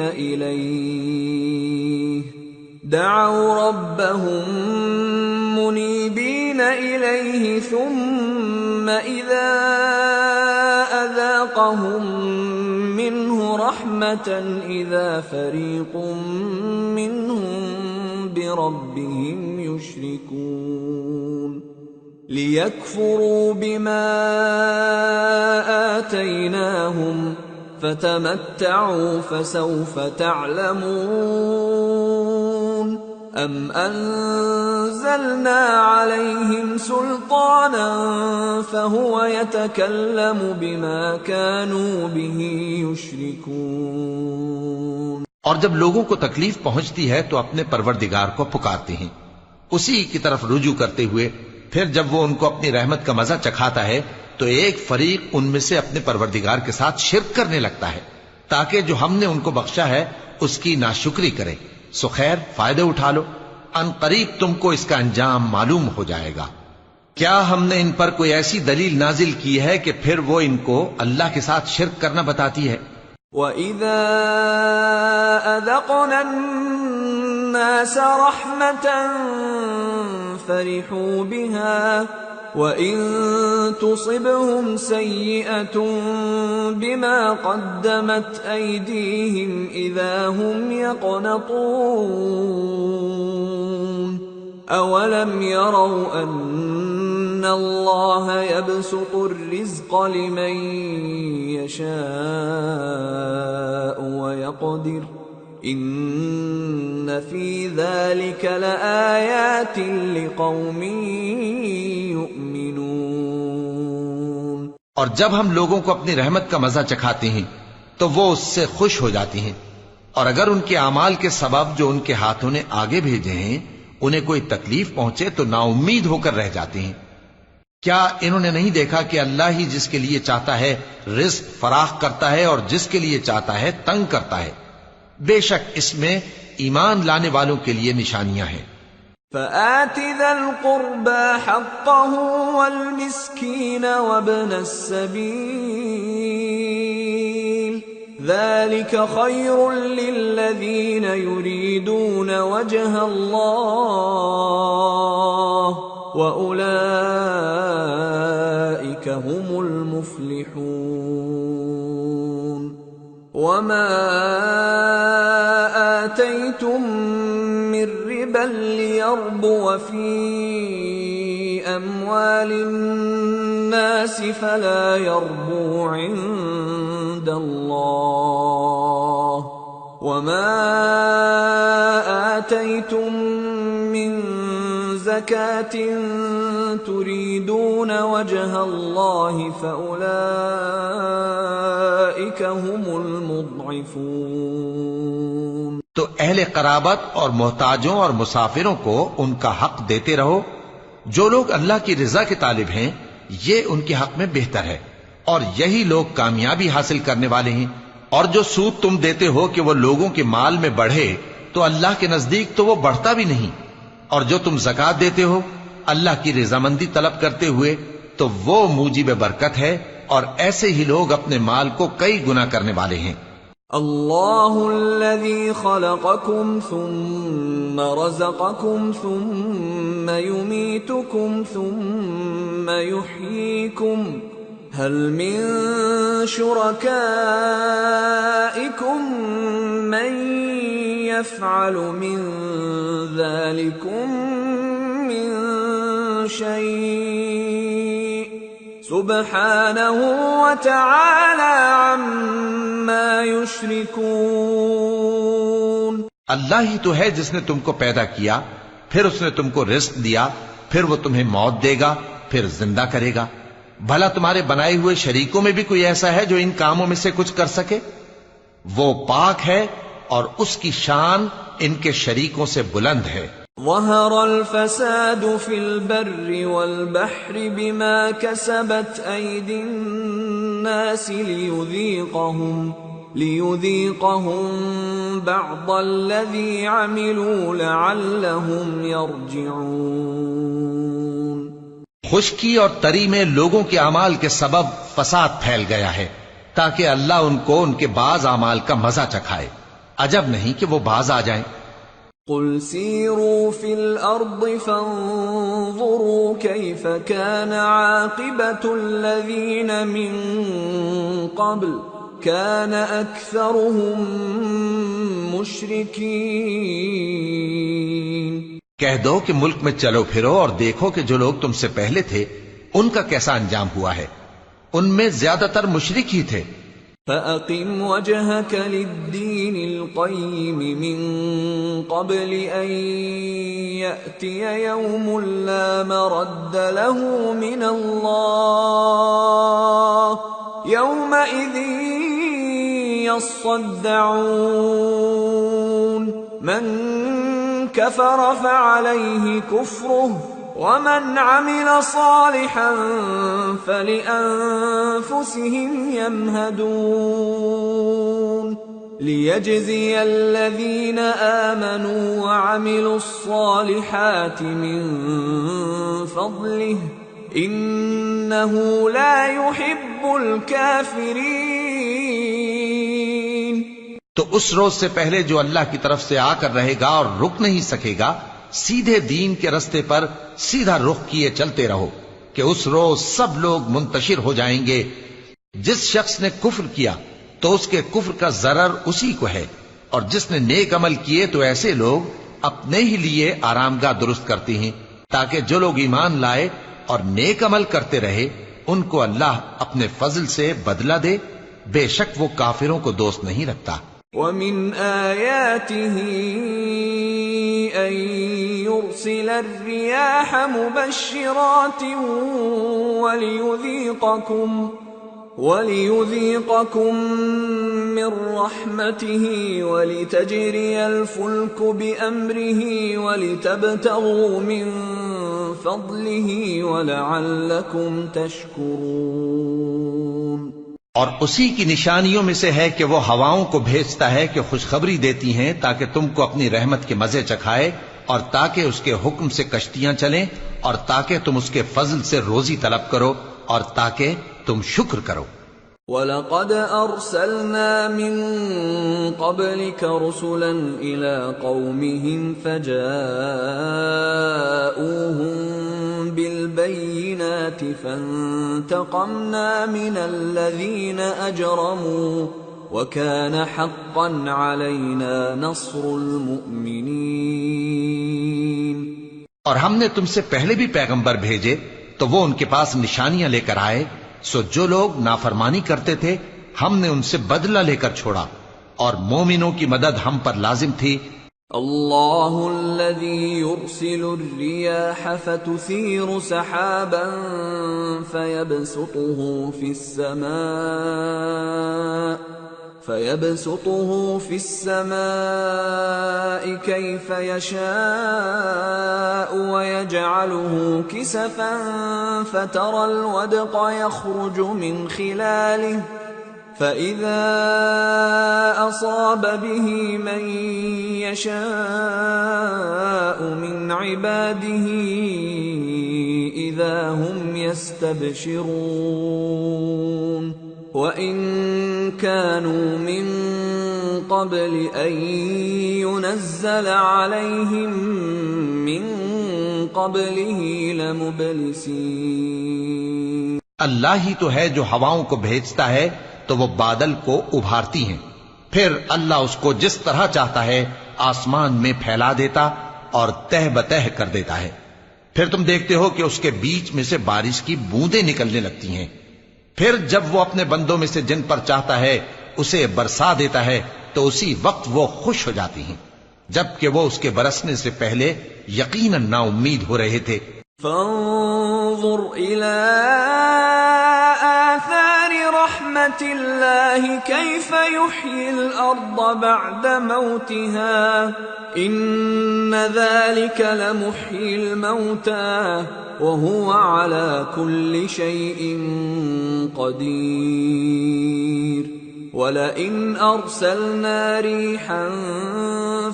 إِلَيْهِ ثُمَّ إِذَا أَذَاقَهُم مِّنْهُ رَحْمَةً إِذَا فَرِيقٌ مِّنْهُم بربهم يشركون ليكفروا بما آتيناهم فتمتعوا فسوف تعلمون أم أنزلنا عليهم سلطانا فهو يتكلم بما كانوا به يشركون۔ اور جب لوگوں کو تکلیف پہنچتی ہے تو اپنے پروردگار کو پکارتے ہیں، اسی کی طرف رجوع کرتے ہوئے، پھر جب وہ ان کو اپنی رحمت کا مزہ چکھاتا ہے تو ایک فریق ان میں سے اپنے پروردگار کے ساتھ شرک کرنے لگتا ہے تاکہ جو ہم نے ان کو بخشا ہے اس کی ناشکری کریں۔ سو خیر، فائدے اٹھا لو، ان قریب تم کو اس کا انجام معلوم ہو جائے گا۔ کیا ہم نے ان پر کوئی ایسی دلیل نازل کی ہے کہ پھر وہ ان کو اللہ کے ساتھ شرک کرنا بتاتی ہے؟ وَإِذَا أَذَقْنَا النَّاسَ رَحْمَةً فَرِحُوا بِهَا وَإِن تُصِبْهُمْ سَيِّئَةٌ بِمَا قَدَّمَتْ أَيْدِيهِمْ إِذَا هُمْ يَقْنَطُونَ أَوَلَمْ يَرَوْا أَنَّ اللَّهَ يَبْسُطُ الرِّزْقَ لِمَن يَشَاءُ وَيَقْدِرُ إِنَّ فِي ذَلِكَ لَآيَاتٍ لِقَوْمٍ يُؤْمِنُونَ۔ اور جب ہم لوگوں کو اپنی رحمت کا مزہ چکھاتے ہیں تو وہ اس سے خوش ہو جاتی ہیں، اور اگر ان کے اعمال کے سبب جو ان کے ہاتھوں نے آگے بھیجے ہیں انہیں کوئی تکلیف پہنچے تو نا امید ہو کر رہ جاتے ہیں۔ کیا انہوں نے نہیں دیکھا کہ اللہ ہی جس کے لیے چاہتا ہے رزق فراخ کرتا ہے اور جس کے لیے چاہتا ہے تنگ کرتا ہے؟ بے شک اس میں ایمان لانے والوں کے لیے نشانیاں ہیں۔ فآت ذا القربى حقه والمسكين وابن السبيل ذلك خير للذين يريدون وجه الله وأولئك هم المفلحون وما آتيتم من ربا ليربو في أموال الناس فلا يربو عند الله وما آتيتم من زكاة تريدون وجه الله فأولئك هم المضعفون۔ تو اہل قرابت اور محتاجوں اور مسافروں کو ان کا حق دیتے رہو۔ جو لوگ اللہ کی رضا کے طالب ہیں یہ ان کے حق میں بہتر ہے، اور یہی لوگ کامیابی حاصل کرنے والے ہیں۔ اور جو سود تم دیتے ہو کہ وہ لوگوں کے مال میں بڑھے تو اللہ کے نزدیک تو وہ بڑھتا بھی نہیں، اور جو تم زکوٰۃ دیتے ہو اللہ کی رضامندی طلب کرتے ہوئے تو وہ موجب برکت ہے، اور ایسے ہی لوگ اپنے مال کو کئی گنا کرنے والے ہیں۔ اللہ الذي خلقكم ثم رزقكم ثم يميتكم ثم يحييكم هل من شركائكم من يفعل من ذلكم من شيء سبحانه وتعالى عما يشركون۔ اللہ ہی تو ہے جس نے تم کو پیدا کیا، پھر اس نے تم کو رزق دیا، پھر وہ تمہیں موت دے گا، پھر زندہ کرے گا۔ بھلا تمہارے بنائے ہوئے شریکوں میں بھی کوئی ایسا ہے جو ان کاموں میں سے کچھ کر سکے؟ وہ پاک ہے اور اس کی شان ان کے شریکوں سے بلند ہے۔ ظہر الفساد فی البر والبحر بما کسبت ایدی الناس لیذیقہم بعض الذی عملوا لعلہم یرجعون۔ خشکی اور تری میں لوگوں کے اعمال کے سبب فساد پھیل گیا ہے تاکہ اللہ ان کو ان کے بعض اعمال کا مزہ چکھائے۔ عجب نہیں کہ وہ باز آ جائیں۔ قل سیروا فی الارض فانظروا کیف کان عاقبۃ الذین من قبل کان اکثرهم مشرکین۔ کہہ دو کہ ملک میں چلو پھرو اور دیکھو کہ جو لوگ تم سے پہلے تھے ان کا کیسا انجام ہوا ہے، ان میں زیادہ تر مشرک ہی تھے۔ فَأَقِمْ وَجْهَكَ لِلدِّينِ الْقَيِّمِ مِنْ قَبْلِ أَنْ يَأْتِيَ يَوْمٌ لَا مَرَدَّ لَهُ مِنَ اللَّهِ يَوْمَئِذٍ يَصَّدَّعُونَ مَنْ كَفَرَ فَعَلَيْهِ كُفْرُهُ وَمَنْ عَمِلَ صَالِحًا فَلِأَنفُسِهِمْ يَمْهَدُونَ لِيَجْزِيَ الَّذِينَ آمَنُوا وَعَمِلُوا الصَّالِحَاتِ مِنْ فَضْلِهِ إِنَّهُ لَا يُحِبُّ الْكَافِرِينَ۔ تو اس روز سے پہلے جو اللہ کی طرف سے آ کر رہے گا اور رک نہیں سکے گا، سیدھے دین کے رستے پر سیدھا رخ کیے چلتے رہو کہ اس روز سب لوگ منتشر ہو جائیں گے۔ جس شخص نے کفر کیا تو اس کے کفر کا ضرر اسی کو ہے، اور جس نے نیک عمل کیے تو ایسے لوگ اپنے ہی لیے آرام گاہ درست کرتے ہیں تاکہ جو لوگ ایمان لائے اور نیک عمل کرتے رہے ان کو اللہ اپنے فضل سے بدلہ دے۔ بے شک وہ کافروں کو دوست نہیں رکھتا۔ وَمِنْ آيَاتِهِ أَن يُرْسِلَ الرِّيَاحَ مُبَشِّرَاتٍ وَلِيُذِيقَكُم مِّن رَّحْمَتِهِ وَلِتَجْرِيَ الْفُلْكُ بِأَمْرِهِ وَلِتَبْتَغُوا مِن فضله ولعلكم تشكرون۔ اور اسی کی نشانیوں میں سے ہے کہ وہ ہواؤں کو بھیجتا ہے کہ خوشخبری دیتی ہیں تاکہ تم کو اپنی رحمت کے مزے چکھائے، اور تاکہ اس کے حکم سے کشتیاں چلیں، اور تاکہ تم اس کے فضل سے روزی طلب کرو، اور تاکہ تم شکر کرو۔ وَلَقَدْ أَرْسَلْنَا مِن قَبْلِكَ رُسُلًا إِلَىٰ قَوْمِهِمْ فَجَاءُوهُم بِالْبَيِّنَاتِ فَانتَقَمْنَا مِنَ الَّذِينَ أَجْرَمُوا وَكَانَ حَقًّا عَلَيْنَا نَصْرُ الْمُؤْمِنِينَ۔ اور ہم نے تم سے پہلے بھی پیغمبر بھیجے تو وہ ان کے پاس نشانیاں لے کر آئے، سو جو لوگ نافرمانی کرتے تھے ہم نے ان سے بدلہ لے کر چھوڑا، اور مومنوں کی مدد ہم پر لازم تھی۔ اللہ الذی یرسل الریاح فتثیر سحابا فيبسطه في السماء كيف يشاء ويجعله كسفا فترى الودق يخرج من خلاله فإذا أصاب به من يشاء من عباده إذا هم يستبشرون وَإِن كَانُوا مِن قَبْلِ أَن يُنَزَّلَ عَلَيْهِم مِّن قَبْلِهِ لَمُبْلِسِينَ۔ اللہ ہی تو ہے جو ہواؤں کو بھیجتا ہے تو وہ بادل کو ابھارتی ہیں، پھر اللہ اس کو جس طرح چاہتا ہے آسمان میں پھیلا دیتا اور تہ بتہ کر دیتا ہے، پھر تم دیکھتے ہو کہ اس کے بیچ میں سے بارش کی بوندیں نکلنے لگتی ہیں، پھر جب وہ اپنے بندوں میں سے جن پر چاہتا ہے اسے برسا دیتا ہے تو اسی وقت وہ خوش ہو جاتی ہیں، جبکہ وہ اس کے برسنے سے پہلے یقیناً نا امید ہو رہے تھے۔ فانظر إلى آثار رحمة الله كيف يحيي الأرض بعد موتها إن ذلك لمحيي الموتى وهو على كل شيء قدير وَلَئِنْ أَرْسَلْنَا رِيحًا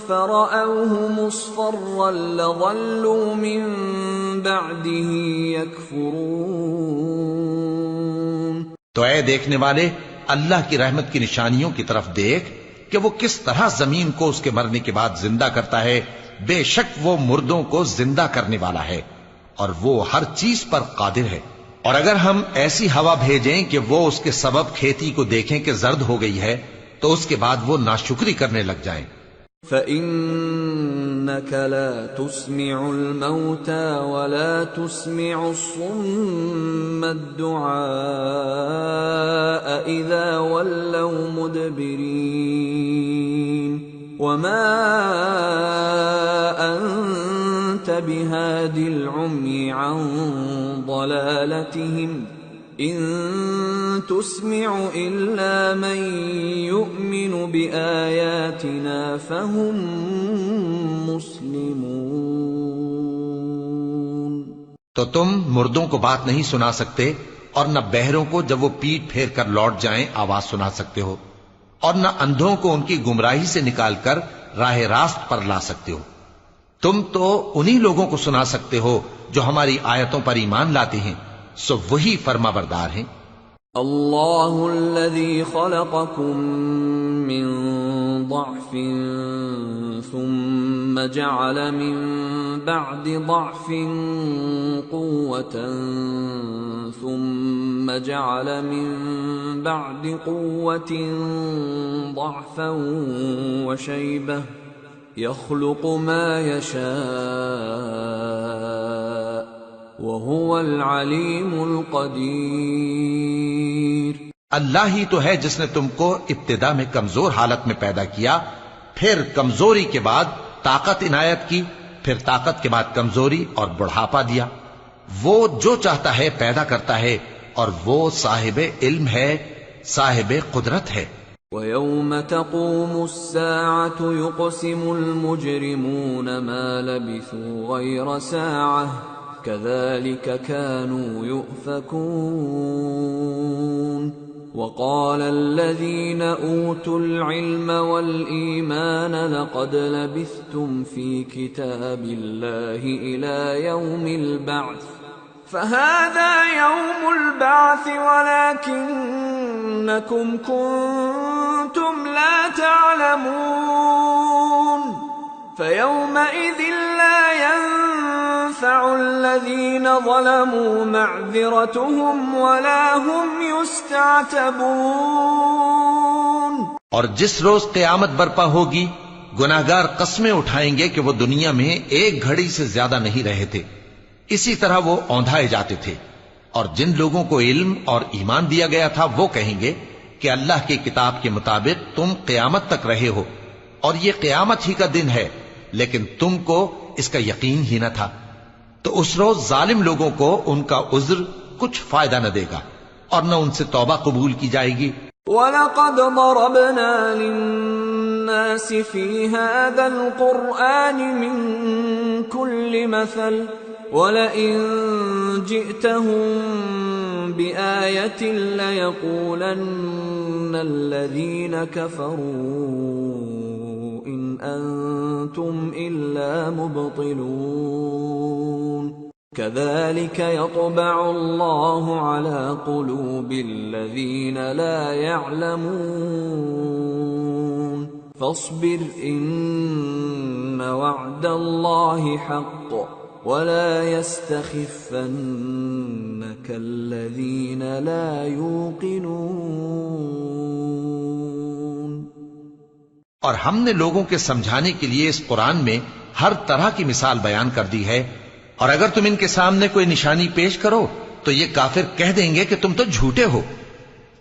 فَرَأَوْهُ مُصْفَرًّا لَظَلُّوا مِنْ بَعْدِهِ يَكْفُرُونَ۔ تو اے دیکھنے والے اللہ کی رحمت کی نشانیوں کی طرف دیکھ کہ وہ کس طرح زمین کو اس کے مرنے کے بعد زندہ کرتا ہے، بے شک وہ مردوں کو زندہ کرنے والا ہے اور وہ ہر چیز پر قادر ہے۔ اور اگر ہم ایسی ہوا بھیجیں کہ وہ اس کے سبب کھیتی کو دیکھیں کہ زرد ہو گئی ہے تو اس کے بعد وہ ناشکری کرنے لگ جائیں۔ فَإِنَّكَ لَا تُسْمِعُ الْمَوْتَى وَلَا تُسْمِعُ الصُّمَّ الدُّعَاءَ إِذَا وَلَّوْا مُدْبِرِينَ وَمَا أَنْتَ بِهَادِ الْعُمْيِ عَنْ ضَلَالَتِهِمْ إِن تُسْمِعُ إِلَّا مَن يُؤْمِنُ بِآيَاتِنَا فَهُمْ مُسْلِمُونَ۔ تو تم مردوں کو بات نہیں سنا سکتے اور نہ بہروں کو جب وہ پیٹ پھیر کر لوٹ جائیں آواز سنا سکتے ہو، اور نہ اندھوں کو ان کی گمراہی سے نکال کر راہ راست پر لا سکتے ہو۔ تم تو انہی لوگوں کو سنا سکتے ہو جو ہماری آیتوں پر ایمان لاتے ہیں، سو وہی فرما بردار ہیں۔ اللہ الذی خلقکم من ضعف ثم جعل من بعد ضعف قوة ثم جعل من بعد قوة ضعفا وشيبة يخلق ما يشاء وهو العليم القدير۔ اللہ ہی تو ہے جس نے تم کو ابتدا میں کمزور حالت میں پیدا کیا، پھر کمزوری کے بعد طاقت عنایت کی، پھر طاقت کے بعد کمزوری اور بڑھاپا دیا۔ وہ جو چاہتا ہے پیدا کرتا ہے اور وہ صاحب علم ہے، صاحب قدرت ہے۔ وَيَوْمَ تَقُومُ السَّاعَةُ يُقْسِمُ الْمُجْرِمُونَ مَا لَبِثُوا غَيْرَ سَاعَةٍ كذلك كانوا يؤفكون وقال الذين أوتوا العلم والإيمان لقد لبثتم في كتاب الله إلى يوم البعث فهذا يوم البعث ولكنكم كنتم لا تعلمون فيومئذ لا ينفع الذين ظلموا معذرتهم ولا هم يستعتبون۔ اور جس روز قیامت برپا ہوگی گناہگار قسمیں اٹھائیں گے کہ وہ دنیا میں ایک گھڑی سے زیادہ نہیں رہے تھے، اسی طرح وہ اوندھائے جاتے تھے۔ اور جن لوگوں کو علم اور ایمان دیا گیا تھا وہ کہیں گے کہ اللہ کی کتاب کے مطابق تم قیامت تک رہے ہو، اور یہ قیامت ہی کا دن ہے، لیکن تم کو اس کا یقین ہی نہ تھا۔ تو اس روز ظالم لوگوں کو ان کا عذر کچھ فائدہ نہ دے گا اور نہ ان سے توبہ قبول کی جائے گی۔ وَلَقَدْ ضَرَبْنَا لِلنَّاسِ فِي هَذَا الْقُرْآنِ مِنْ كُلِّ مَثَلٍ وَلَئِنْ جِئْتَهُمْ بِآيَةٍ لَيَقُولَنَّ الَّذِينَ كَفَرُوا إِنْ أَنْتُمْ إِلَّا مُبْطِلُونَ كَذَلِكَ يَطْبَعُ اللَّهُ عَلَى قُلُوبِ الَّذِينَ لَا يَعْلَمُونَ فَاصْبِرْ إِنَّ وَعْدَ اللَّهِ حَقٌّ وَلَا يَسْتَخِفَّنَّكَ الَّذِينَ لَا يُوقِنُونَ۔ اور ہم نے لوگوں کے سمجھانے کے لیے اس قرآن میں ہر طرح کی مثال بیان کر دی ہے، اور اگر تم ان کے سامنے کوئی نشانی پیش کرو تو یہ کافر کہہ دیں گے کہ تم تو جھوٹے ہو۔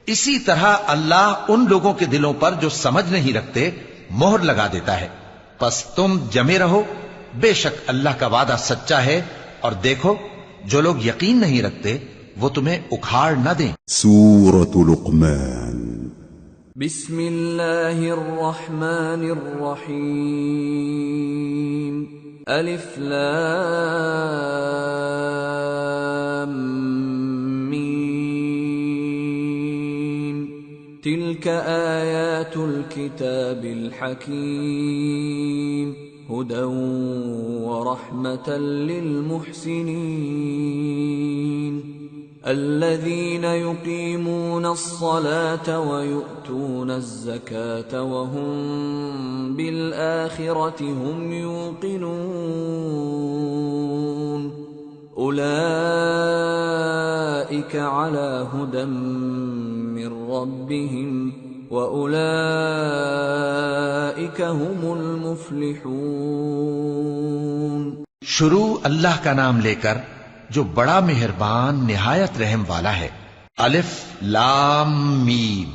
اسی طرح اللہ ان لوگوں کے دلوں پر جو سمجھ نہیں رکھتے مہر لگا دیتا ہے۔ پس تم جمے رہو، بے شک اللہ کا وعدہ سچا ہے، اور دیکھو جو لوگ یقین نہیں رکھتے وہ تمہیں اکھاڑ نہ دیں۔ سورة لقمان۔ بسم اللہ الرحمن الرحیم۔ الف لام میم۔ تلک آیات الکتاب الحکیم هدى ورحمة للمحسنين الذين يقيمون الصلاة ويؤتون الزكاة وهم بالآخرة هم يوقنون أولئك على هدى من ربهم وَأُولَئِكَ هُمُ الْمُفْلِحُونَ۔ شروع اللہ کا نام لے کر جو بڑا مہربان نہایت رحم والا ہے۔ الف لام میم،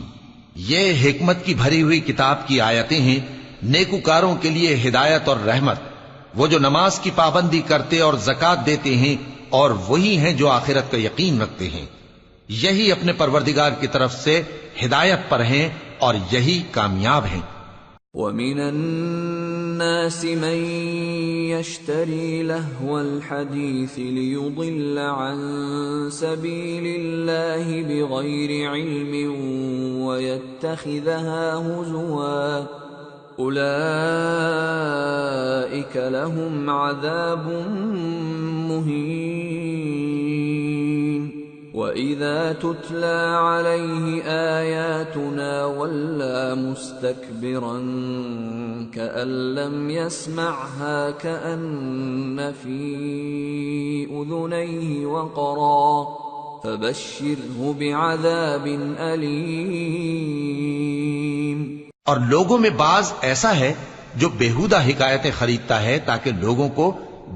یہ حکمت کی بھری ہوئی کتاب کی آیتیں ہیں، نیکوکاروں کے لیے ہدایت اور رحمت، وہ جو نماز کی پابندی کرتے اور زکوٰۃ دیتے ہیں، اور وہی ہیں جو آخرت کا یقین رکھتے ہیں، یہی اپنے پروردگار کی طرف سے ہدایت پر ہیں اور یہی کامیاب ہیں۔ وَمِنَ النَّاسِ مَن يَشْتَرِي لَهْوَ الْحَدِيثِ لِيُضِلَّ عَن سَبِيلِ اللَّهِ بِغَيْرِ عِلْمٍ وَيَتَّخِذَهَا هُزُوًا أُولَئِكَ لَهُمْ عَذَابٌ مُهِينٌ وَإِذَا تُتْلَى عَلَيْهِ آيَاتُنَا وَلَّى مُسْتَكْبِرًا كَأَن لَّمْ يَسْمَعْهَا كَأَنَّ فِي أُذُنَيْهِ وَقْرًا فَبَشِّرْهُ بِعَذَابٍ أَلِيمٍ۔ اور لوگوں میں بعض ایسا ہے جو بیہودہ حکایتیں خریدتا ہے تاکہ لوگوں کو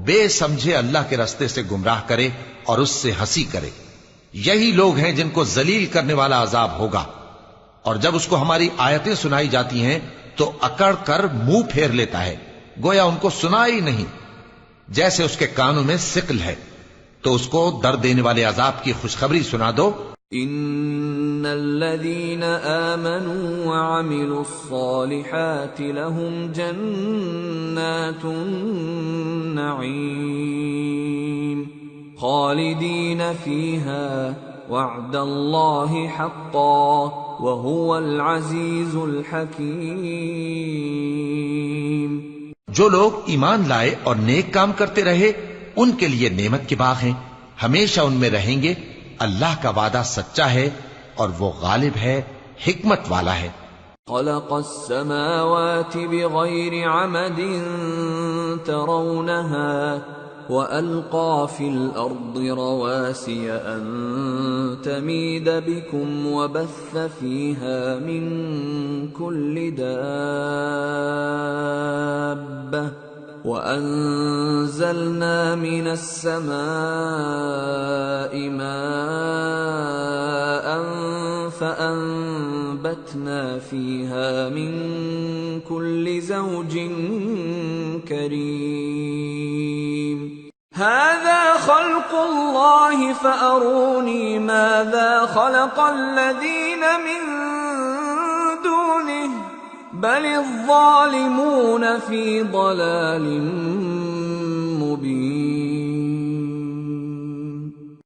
بے سمجھے اللہ کے راستے سے گمراہ کرے اور اس سے ہنسی کرے، یہی لوگ ہیں جن کو ذلیل کرنے والا عذاب ہوگا۔ اور جب اس کو ہماری آیتیں سنائی جاتی ہیں تو اکڑ کر منہ پھیر لیتا ہے، گویا ان کو سنا ہی نہیں، جیسے اس کے کانوں میں ثقل ہے۔ تو اس کو درد دینے والے عذاب کی خوشخبری سنا دو۔ ان الذين آمنوا وعملوا الصالحات لهم جنات النعيم خالدین فیہا وعد اللہ حقا وہو العزیز الحکیم۔ جو لوگ ایمان لائے اور نیک کام کرتے رہے ان کے لیے نعمت کے باغ ہیں، ہمیشہ ان میں رہیں گے۔ اللہ کا وعدہ سچا ہے اور وہ غالب ہے، حکمت والا ہے۔ خلق السماوات بغیر عمد ترونها وألقى في الأرض رواسي أن تميد بكم وبث فيها من كل دابة وأنزلنا من السماء ماء فأنبتنا فيها من كل زوج كريم هذا خلق الله فأروني ماذا خلق الذين من دونه بل الظالمون في ضلال مبين۔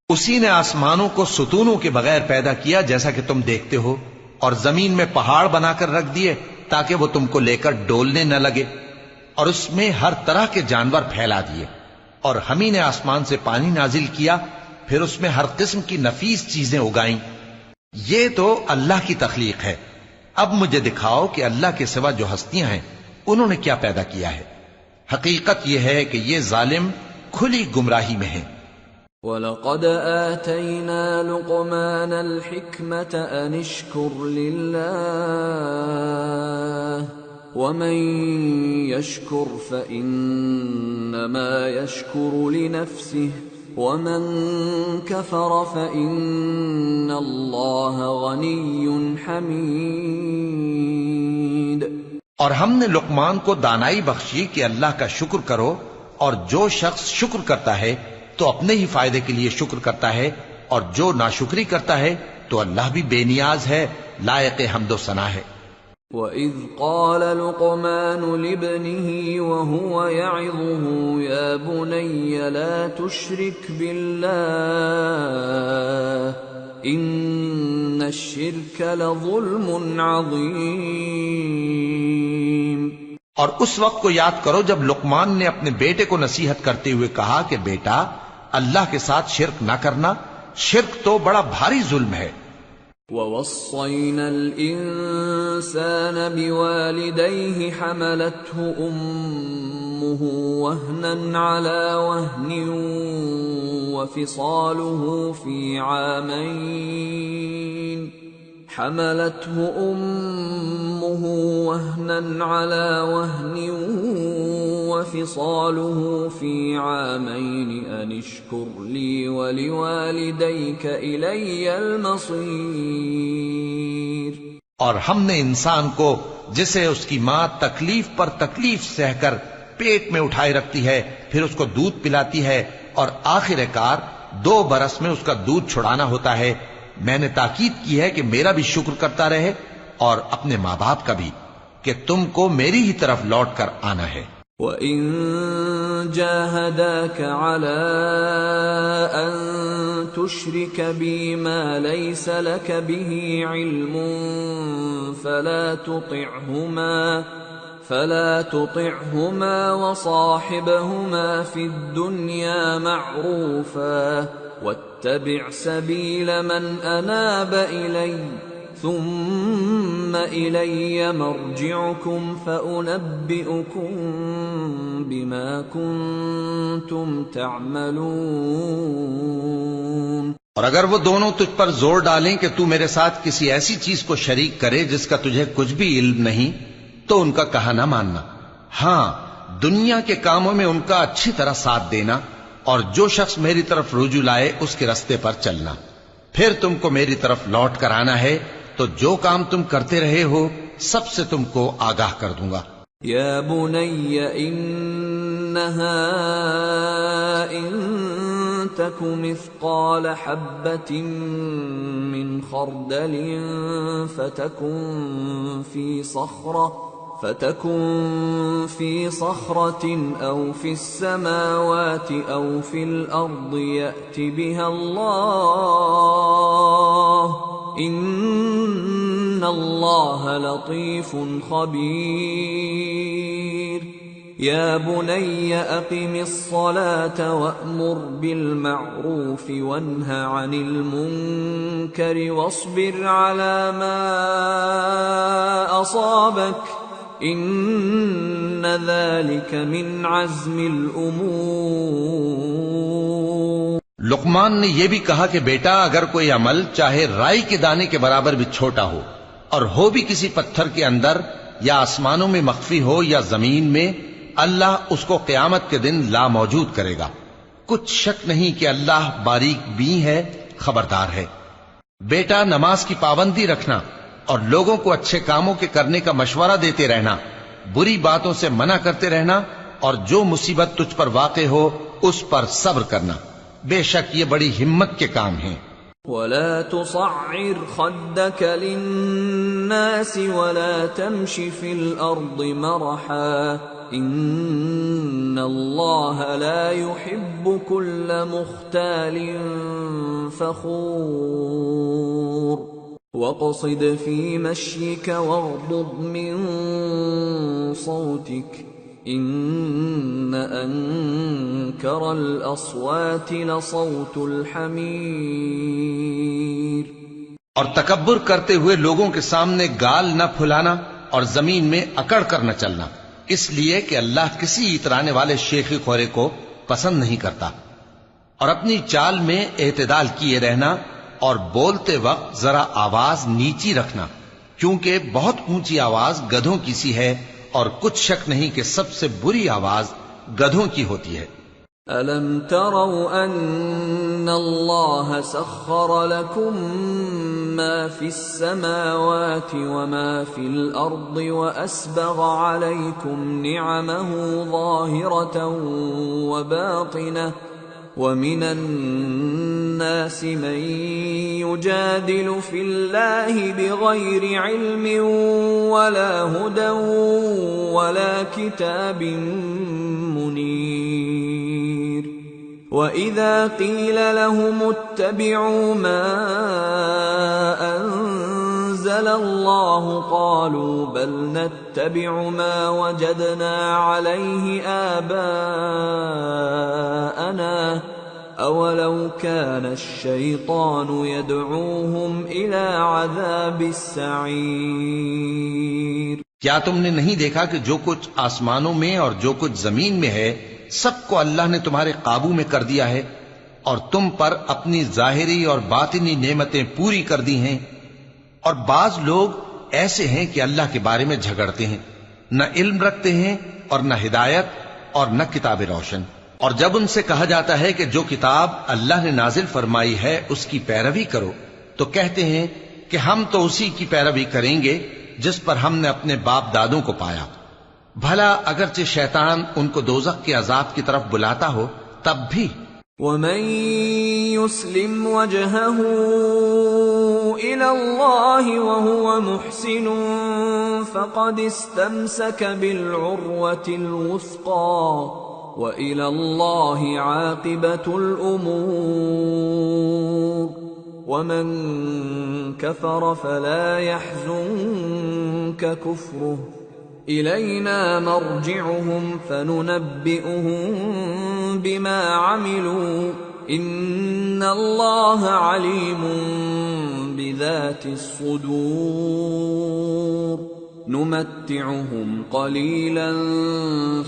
اسی نے آسمانوں کو ستونوں کے بغیر پیدا کیا جیسا کہ تم دیکھتے ہو، اور زمین میں پہاڑ بنا کر رکھ دیے تاکہ وہ تم کو لے کر ڈولنے نہ لگے، اور اس میں ہر طرح کے جانور پھیلا دیے، اور ہم ہی نے آسمان سے پانی نازل کیا، پھر اس میں ہر قسم کی نفیس چیزیں اگائیں۔ یہ تو اللہ کی تخلیق ہے، اب مجھے دکھاؤ کہ اللہ کے سوا جو ہستیاں ہیں انہوں نے کیا پیدا کیا ہے۔ حقیقت یہ ہے کہ یہ ظالم کھلی گمراہی میں ہیں۔ وَلَقَدْ آتَيْنَا لُقْمَانَ الْحِكْمَةَ أَنِ اشْكُرْ لِلَّهِ وَمَنْ يَشْكُرْ فَإِنَّمَا يَشْكُرُ لِنَفْسِهِ وَمَنْ كَفَرَ فَإِنَّ اللَّهَ غَنِيٌّ حَمِيدٌ۔ اور ہم نے لقمان کو دانائی بخشی کہ اللہ کا شکر کرو، اور جو شخص شکر کرتا ہے تو اپنے ہی فائدے کے لیے شکر کرتا ہے، اور جو ناشکری کرتا ہے تو اللہ بھی بے نیاز ہے، لائق حمد و ثنا ہے۔ وَإِذْ قَالَ لُقْمَانُ لِابْنِهِ وَهُوَ يَعِظُهُ يَا بُنَيَّ لَا تُشْرِكْ بِاللَّهِ إِنَّ الشِّرْكَ لَظُلْمٌ عَظِيمٌ۔ اور اس وقت کو یاد کرو جب لقمان نے اپنے بیٹے کو نصیحت کرتے ہوئے کہا کہ بیٹا، اللہ کے ساتھ شرک نہ کرنا، شرک تو بڑا بھاری ظلم ہے۔ وَوَصَّيْنَا الْإِنسَانَ بِوَالِدَيْهِ حَمَلَتْهُ أُمُّهُ وَهْنًا عَلَى وَهْنٍ وَفِصَالُهُ في عامين أن اشكر لي ولوالديك إلي المصير۔ اور ہم نے انسان کو جسے اس کی ماں تکلیف پر تکلیف سہ کر پیٹ میں اٹھائے رکھتی ہے، پھر اس کو دودھ پلاتی ہے، اور آخر کار 2 برس میں اس کا دودھ چھڑانا ہوتا ہے، میں نے تاکید کی ہے کہ میرا بھی شکر کرتا رہے اور اپنے ماں باپ کا بھی، کہ تم کو میری ہی طرف لوٹ کر آنا ہے۔ وَإِن جَاهَدَاكَ عَلَىٰ أَن تُشْرِكَ بِي مَا لَيْسَ لَكَ بِهِ عِلْمٌ فَلَا تُطِعْهُمَا وَصَاحِبْهُمَا فِي الدُّنْيَا مَعْرُوفًا وَاتَّبِعْ سَبِيلَ مَنْ أَنَابَ إِلَيَّ ثُمَّ إِلَيَّ مَرْجِعُكُمْ فَأُنَبِّئُكُمْ بِمَا كُنْتُمْ تَعْمَلُونَ۔ اور اگر وہ دونوں تجھ پر زور ڈالیں کہ تو میرے ساتھ کسی ایسی چیز کو شریک کرے جس کا تجھے کچھ بھی علم نہیں، تو ان کا کہا نہ ماننا، ہاں دنیا کے کاموں میں ان کا اچھی طرح ساتھ دینا، اور جو شخص میری طرف رجوع لائے اس کے رستے پر چلنا، پھر تم کو میری طرف لوٹ کر آنا ہے، تو جو کام تم کرتے رہے ہو سب سے تم کو آگاہ کر دوں گا۔ یا بنی انہا ان تک مثقال حبة من خردل فتكن فَتَكُنْ فِي صَخْرَةٍ أَوْ فِي السَّمَاوَاتِ أَوْ فِي الْأَرْضِ يَأْتِ بِهَا اللَّهُ إِنَّ اللَّهَ لَطِيفٌ خَبِيرٌ يَا بُنَيَّ أَقِمِ الصَّلَاةَ وَأْمُرْ بِالْمَعْرُوفِ وَانْهَ عَنِ الْمُنكَرِ وَاصْبِرْ عَلَى مَا أَصَابَكَ ان ذلك من عزم الامور۔ لقمان نے یہ بھی کہا کہ بیٹا اگر کوئی عمل چاہے رائی کے دانے کے برابر بھی چھوٹا ہو اور ہو بھی کسی پتھر کے اندر یا آسمانوں میں مخفی ہو یا زمین میں، اللہ اس کو قیامت کے دن لا موجود کرے گا۔ کچھ شک نہیں کہ اللہ باریک بین ہے، خبردار ہے۔ بیٹا نماز کی پابندی رکھنا اور لوگوں کو اچھے کاموں کے کرنے کا مشورہ دیتے رہنا، بری باتوں سے منع کرتے رہنا، اور جو مصیبت تجھ پر واقع ہو اس پر صبر کرنا، بے شک یہ بڑی ہمت کے کام ہیں۔ وَلَا تُصَعِّرْ خَدَّكَ لِلنَّاسِ وَلَا تَمْشِ فِي الْأَرْضِ مَرَحًا إِنَّ اللَّهَ لَا يُحِبُّ كُلَّ مُخْتَالٍ فَخُورٍ وَاقْصِدْ فِي مَشْيِكَ وَاغْضُضْ مِنْ صَوْتِكَ إِنَّ أَنكَرَ الْأَصْوَاتِ لَصَوْتُ الْحَمِيرِ۔ اور تکبر کرتے ہوئے لوگوں کے سامنے گال نہ پھلانا اور زمین میں اکڑ کر نہ چلنا، اس لیے کہ اللہ کسی اترانے والے شیخی خورے کو پسند نہیں کرتا۔ اور اپنی چال میں اعتدال کیے رہنا اور بولتے وقت ذرا آواز نیچی رکھنا، کیونکہ بہت اونچی آواز گدھوں کی سی ہے، اور کچھ شک نہیں کہ سب سے بری آواز گدھوں کی ہوتی ہے۔ أَلَمْ تَرَوْا أَنَّ اللَّهَ سَخَّرَ لَكُم مَّا فِي السَّمَاوَاتِ وَمَا فِي الْأَرْضِ وَأَسْبَغَ عَلَيْكُمْ نِعَمَهُ ظَاهِرَةً وَبَاطِنَةً وَمِنَ النَّاسِ مَن يُجَادِلُ فِي اللَّهِ بِغَيْرِ عِلْمٍ وَلَا هُدًى وَلَا كِتَابٍ مُنِيرٍ وَإِذَا قِيلَ لَهُمُ اتَّبِعُوا مَا أَنزَلَ اللَّهُ قَالُوا بَلْ نَتَّبِعُ مَا وَجَدْنَا عَلَيْهِ آبَاءَنَا أَوَلَوْ كَانَ الشَّيْطَانُ يَدْعُوهُمْ إِلَى عَذَابِ السَّعِيرِ۔ کیا تم نے نہیں دیکھا کہ جو کچھ آسمانوں میں اور جو کچھ زمین میں ہے سب کو اللہ نے تمہارے قابو میں کر دیا ہے، اور تم پر اپنی ظاہری اور باطنی نعمتیں پوری کر دی ہیں۔ اور بعض لوگ ایسے ہیں کہ اللہ کے بارے میں جھگڑتے ہیں، نہ علم رکھتے ہیں اور نہ ہدایت اور نہ کتاب روشن۔ اور جب ان سے کہا جاتا ہے کہ جو کتاب اللہ نے نازل فرمائی ہے اس کی پیروی کرو، تو کہتے ہیں کہ ہم تو اسی کی پیروی کریں گے جس پر ہم نے اپنے باپ دادوں کو پایا۔ بھلا اگرچہ شیطان ان کو دوزخ کے عذاب کی طرف بلاتا ہو تب بھی۔ وَمَن يُسْلِمْ وَجْهَهُ إِلَى اللَّهِ وَهُوَ مُحْسِنٌ فَقَدِ اسْتَمْسَكَ بِالْعُرْوَةِ الْوُثْقَى وَإِلَى اللَّهِ عَاقِبَةُ الْأُمُورِ وَمَن كَفَرَ فَلَا يَحْزُنكَ كُفْرُهُ إِلَيْنَا مَرْجِعُهُمْ فَنُنَبِّئُهُم بِمَا عَمِلُوا إِنَّ اللَّهَ عَلِيمٌ بِذَاتِ الصُّدُورِ نُمَتِّعُهُمْ قَلِيلًا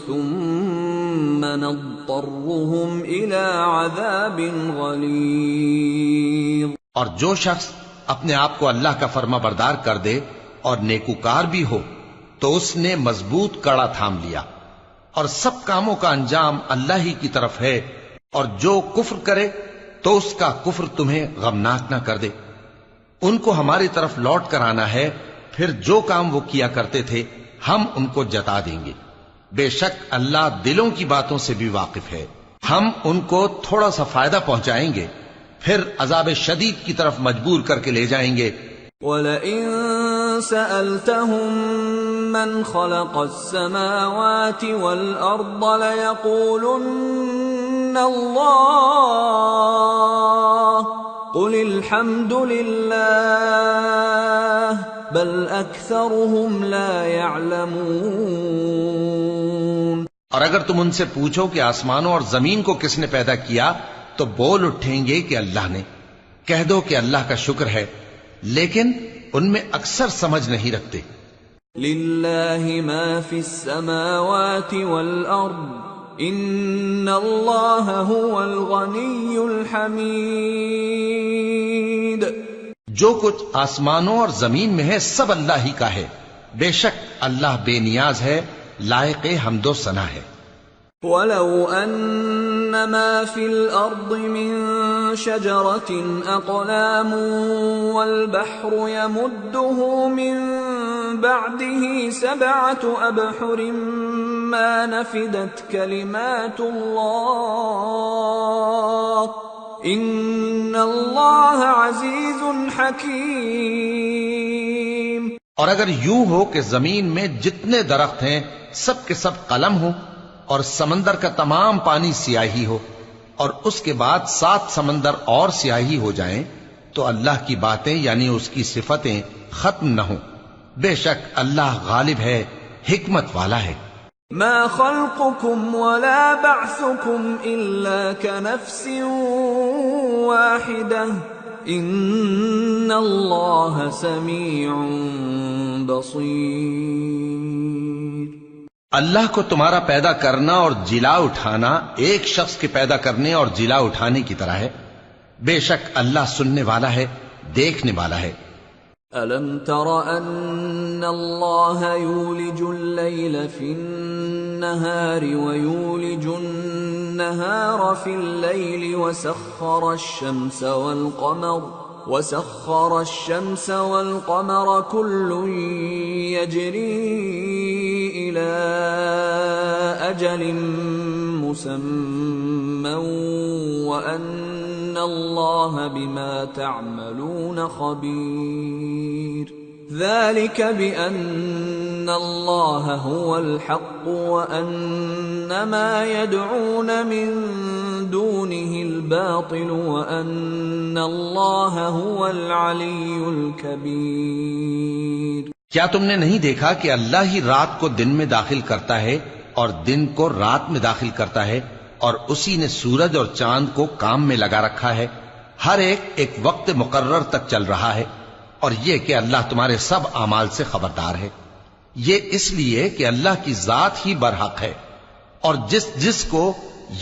ثُمَّ نَضْطَرُّهُمْ إِلَى عَذَابٍ غَلِيظٍ۔ اور جو شخص اپنے آپ کو اللہ کا فرما بردار کر دے اور نیکوکار بھی ہو تو اس نے مضبوط کڑا تھام لیا، اور سب کاموں کا انجام اللہ ہی کی طرف ہے۔ اور جو کفر کرے تو اس کا کفر تمہیں غمناک نہ کر دے۔ ان کو ہماری طرف لوٹ کر آنا ہے، پھر جو کام وہ کیا کرتے تھے ہم ان کو جتا دیں گے۔ بے شک اللہ دلوں کی باتوں سے بھی واقف ہے۔ ہم ان کو تھوڑا سا فائدہ پہنچائیں گے، پھر عذاب شدید کی طرف مجبور کر کے لے جائیں گے۔ وَلَئِن سَأَلْتَهُم من خلق السماوات والأرض ليقولن الله قل الحمد لله بل أكثرهم لا يعلمون۔ اور اگر تم ان سے پوچھو کہ آسمانوں اور زمین کو کس نے پیدا کیا تو بول اٹھیں گے کہ اللہ نے۔ کہہ دو کہ اللہ کا شکر ہے، لیکن ان میں اکثر سمجھ نہیں رکھتے۔ للہ ما فی السماوات والارض ان اللہ هو الغنی الحمید۔ جو کچھ آسمانوں اور زمین میں ہے سب اللہ ہی کا ہے، بے شک اللہ بے نیاز ہے، لائق حمد و ثنا ہے۔ وَلَوْ أَنَّ مَا فِي الْأَرْضِ مِن شَجَرَةٍ أَقْلَامٌ وَالْبَحْرُ يَمُدُّهُ مِن بَعْدِهِ سَبْعَةُ أَبْحُرٍ مَا نَفِدَتْ كَلِمَاتُ اللَّهِ إِنَّ اللَّهَ عَزِيزٌ حَكِيمٌ۔ اور اگر یوں ہو کہ زمین میں جتنے درخت ہیں سب کے سب قلم ہو، اور سمندر کا تمام پانی سیاہی ہو، اور اس کے بعد 7 سمندر اور سیاہی ہو جائیں، تو اللہ کی باتیں یعنی اس کی صفتیں ختم نہ ہوں۔ بے شک اللہ غالب ہے، حکمت والا ہے۔ ما خلقكم ولا بعثكم إلا كنفس واحدة إن الله سميع بصير۔ اللہ کو تمہارا پیدا کرنا اور جلا اٹھانا ایک شخص کے پیدا کرنے اور جلا اٹھانے کی طرح ہے، بے شک اللہ سننے والا ہے، دیکھنے والا ہے۔ أَلَمْ تَرَ أَنَّ اللَّهَ يُولِجُ اللَّيْلَ فِي النَّهَارِ وَيُولِجُ النَّهَارَ فِي اللَّيْلِ وَسَخَّرَ الشَّمْسَ وَالْقَمَرَ كُلٌّ يَجْرِي إِلَى أَجَلٍ مُّسَمًّى وَأَنَّ اللَّهَ بِمَا تَعْمَلُونَ خَبِيرٌ۔ ذَلِكَ بِأَنَّ اللَّهَ هُوَ الْحَقُّ وَأَنَّ مَا يَدْعُونَ مِن دُونِهِ الْبَاطِلُ وَأَنَّ اللَّهَ هُوَ الْعَلِيُّ الْكَبِيرُ۔ کیا تم نے نہیں دیکھا کہ اللہ ہی رات کو دن میں داخل کرتا ہے اور دن کو رات میں داخل کرتا ہے، اور اسی نے سورج اور چاند کو کام میں لگا رکھا ہے، ہر ایک وقت مقرر تک چل رہا ہے، اور یہ کہ اللہ تمہارے سب اعمال سے خبردار ہے۔ یہ اس لیے کہ اللہ کی ذات ہی برحق ہے، اور جس کو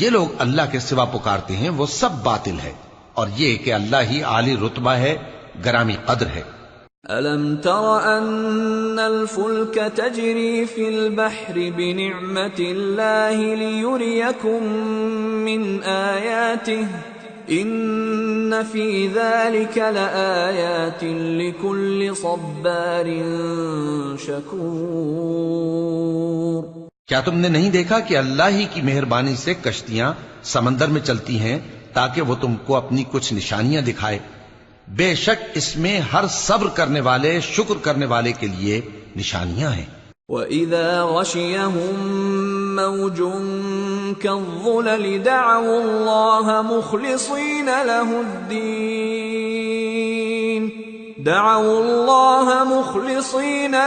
یہ لوگ اللہ کے سوا پکارتے ہیں وہ سب باطل ہے، اور یہ کہ اللہ ہی عالی رتبہ ہے، گرامی قدر ہے۔ أَلَمْ تَرَ أَنَّ الْفُلْكَ تَجْرِي فِي الْبَحْرِ بِنِعْمَةِ اللَّهِ لِيُرِيَكُم مِّنْ آيَاتِهِ إِنَّ فِي ذَلِكَ لَآيَاتٍ لِكُلِّ صَبَّارٍ شَكُورٍ۔ کیا تم نے نہیں دیکھا کہ اللہ ہی کی مہربانی سے کشتیاں سمندر میں چلتی ہیں تاکہ وہ تم کو اپنی کچھ نشانیاں دکھائے؟ بے شک اس میں ہر صبر کرنے والے، شکر کرنے والے کے لیے نشانیاں ہیں۔ وَإِذَا غَشِيَهُم مَّوْجٌ كَالظُّلَلِ دَعَوُا اللَّهَ مُخْلِصِينَ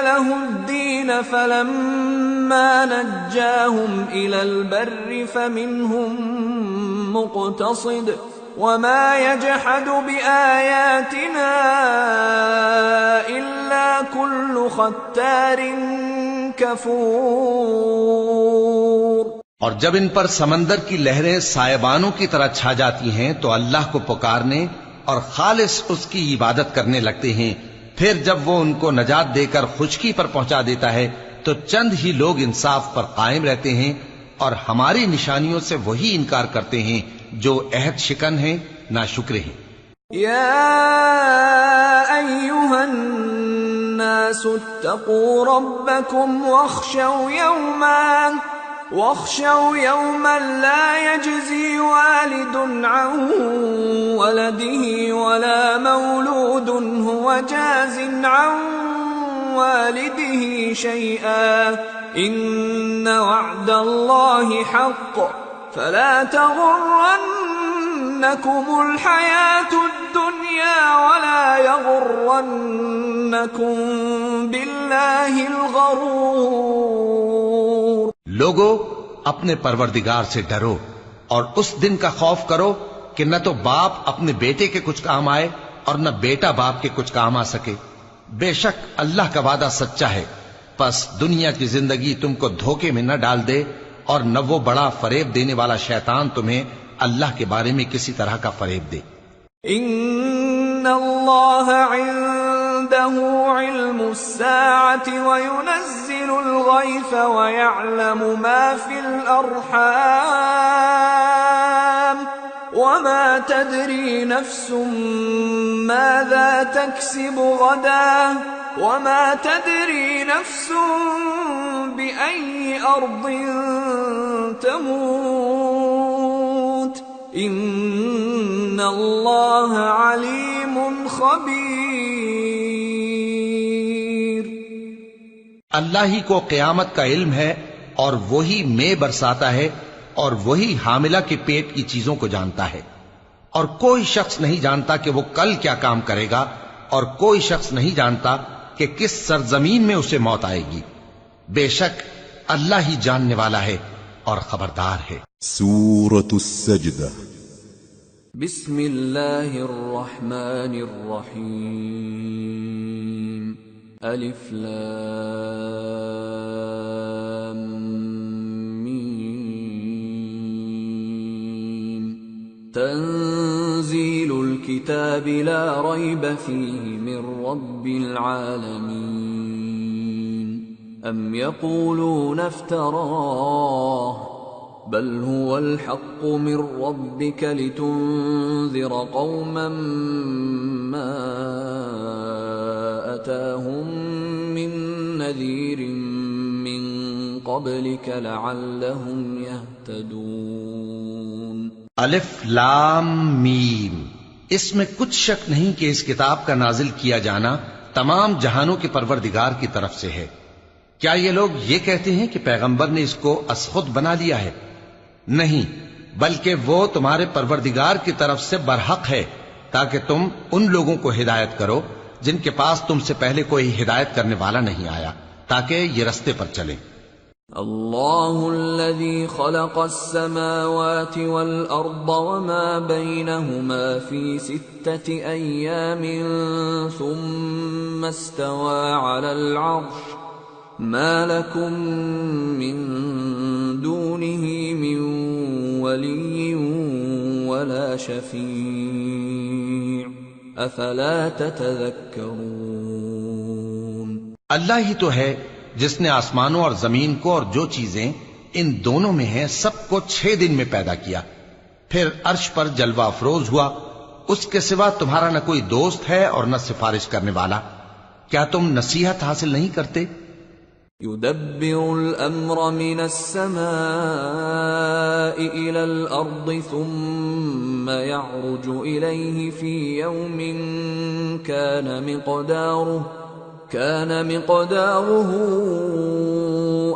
لَهُ الدِّينَ فَلَمَّا نَجَّاهُمْ إِلَى الْبَرِّ فَمِنْهُم مُّقْتَصِدٌ وَمَا يَجْحَدُ بِآيَاتِنَا إِلَّا كُلُّ خَتَّارٍ كَفُورٍ۔ اور جب ان پر سمندر کی لہریں سائبانوں کی طرح چھا جاتی ہیں تو اللہ کو پکارنے اور خالص اس کی عبادت کرنے لگتے ہیں، پھر جب وہ ان کو نجات دے کر خشکی پر پہنچا دیتا ہے تو چند ہی لوگ انصاف پر قائم رہتے ہیں، اور ہماری نشانیوں سے وہی انکار کرتے ہیں جو عہد شکن ہیں، ناشکرے ہیں۔ یا ایھا الناس اتقوا ربکم واخشوا یوما لا یجزی والد عن ولده ولا مولود هو جاز عن والده شيئا إن وعد الله حق فلا تغرنكم الحياة الدنيا ولا يغرنكم بالله الغرور. لوگو اپنے پروردگار سے ڈرو اور اس دن کا خوف کرو کہ نہ تو باپ اپنے بیٹے کے کچھ کام آئے اور نہ بیٹا باپ کے کچھ کام آ سکے. بے شک اللہ کا وعدہ سچا ہے، پس دنیا کی زندگی تم کو دھوکے میں نہ ڈال دے اور نہ وہ بڑا فریب دینے والا شیطان تمہیں اللہ کے بارے میں کسی طرح کا فریب دے. ان اللہ عنده علم الساعة وينزل الغيث ويعلم ما في الأرحام وما تدري نفس ماذا تكسب غدا وما تدري نفس بأي أرض تموت ان اللہ علیم خبیر. اللہ ہی کو قیامت کا علم ہے اور وہی میں برساتا ہے اور وہی حاملہ کے پیٹ کی چیزوں کو جانتا ہے، اور کوئی شخص نہیں جانتا کہ وہ کل کیا کام کرے گا، اور کوئی شخص نہیں جانتا کہ کس سرزمین میں اسے موت آئے گی. بے شک اللہ ہی جاننے والا ہے اور خبردار ہے. سورة السجدہ. بسم اللہ الرحمن الرحیم. الف لام میم. تنزیل الكتاب لا ریب فیہ من رب العالمین. ام یقولون افتراہ بل هو الحق من ربك لتنذر قوما ما أتاهم من نذير من قبلك لعلهم يهتدون. الف لام میم. اس میں کچھ شک نہیں کہ اس کتاب کا نازل کیا جانا تمام جہانوں کے پروردگار کی طرف سے ہے. کیا یہ لوگ یہ کہتے ہیں کہ پیغمبر نے اس کو از خود بنا لیا ہے؟ نہیں، بلکہ وہ تمہارے پروردگار کی طرف سے برحق ہے تاکہ تم ان لوگوں کو ہدایت کرو جن کے پاس تم سے پہلے کوئی ہدایت کرنے والا نہیں آیا، تاکہ یہ رستے پر چلیں. اللہ الذي خلق السماوات والأرض وما بينهما في 6 أيام ثم استوى على العرش ما لكم من دونه من ولي ولا شفيع افلا تتذكرون. اللہ ہی تو ہے جس نے آسمانوں اور زمین کو اور جو چیزیں ان دونوں میں ہیں سب کو 6 دن میں پیدا کیا، پھر عرش پر جلوہ افروز ہوا. اس کے سوا تمہارا نہ کوئی دوست ہے اور نہ سفارش کرنے والا. کیا تم نصیحت حاصل نہیں کرتے؟ يدبر الأمر من السماء إلى الأرض ثم يعرج إليه في يوم كان مقداره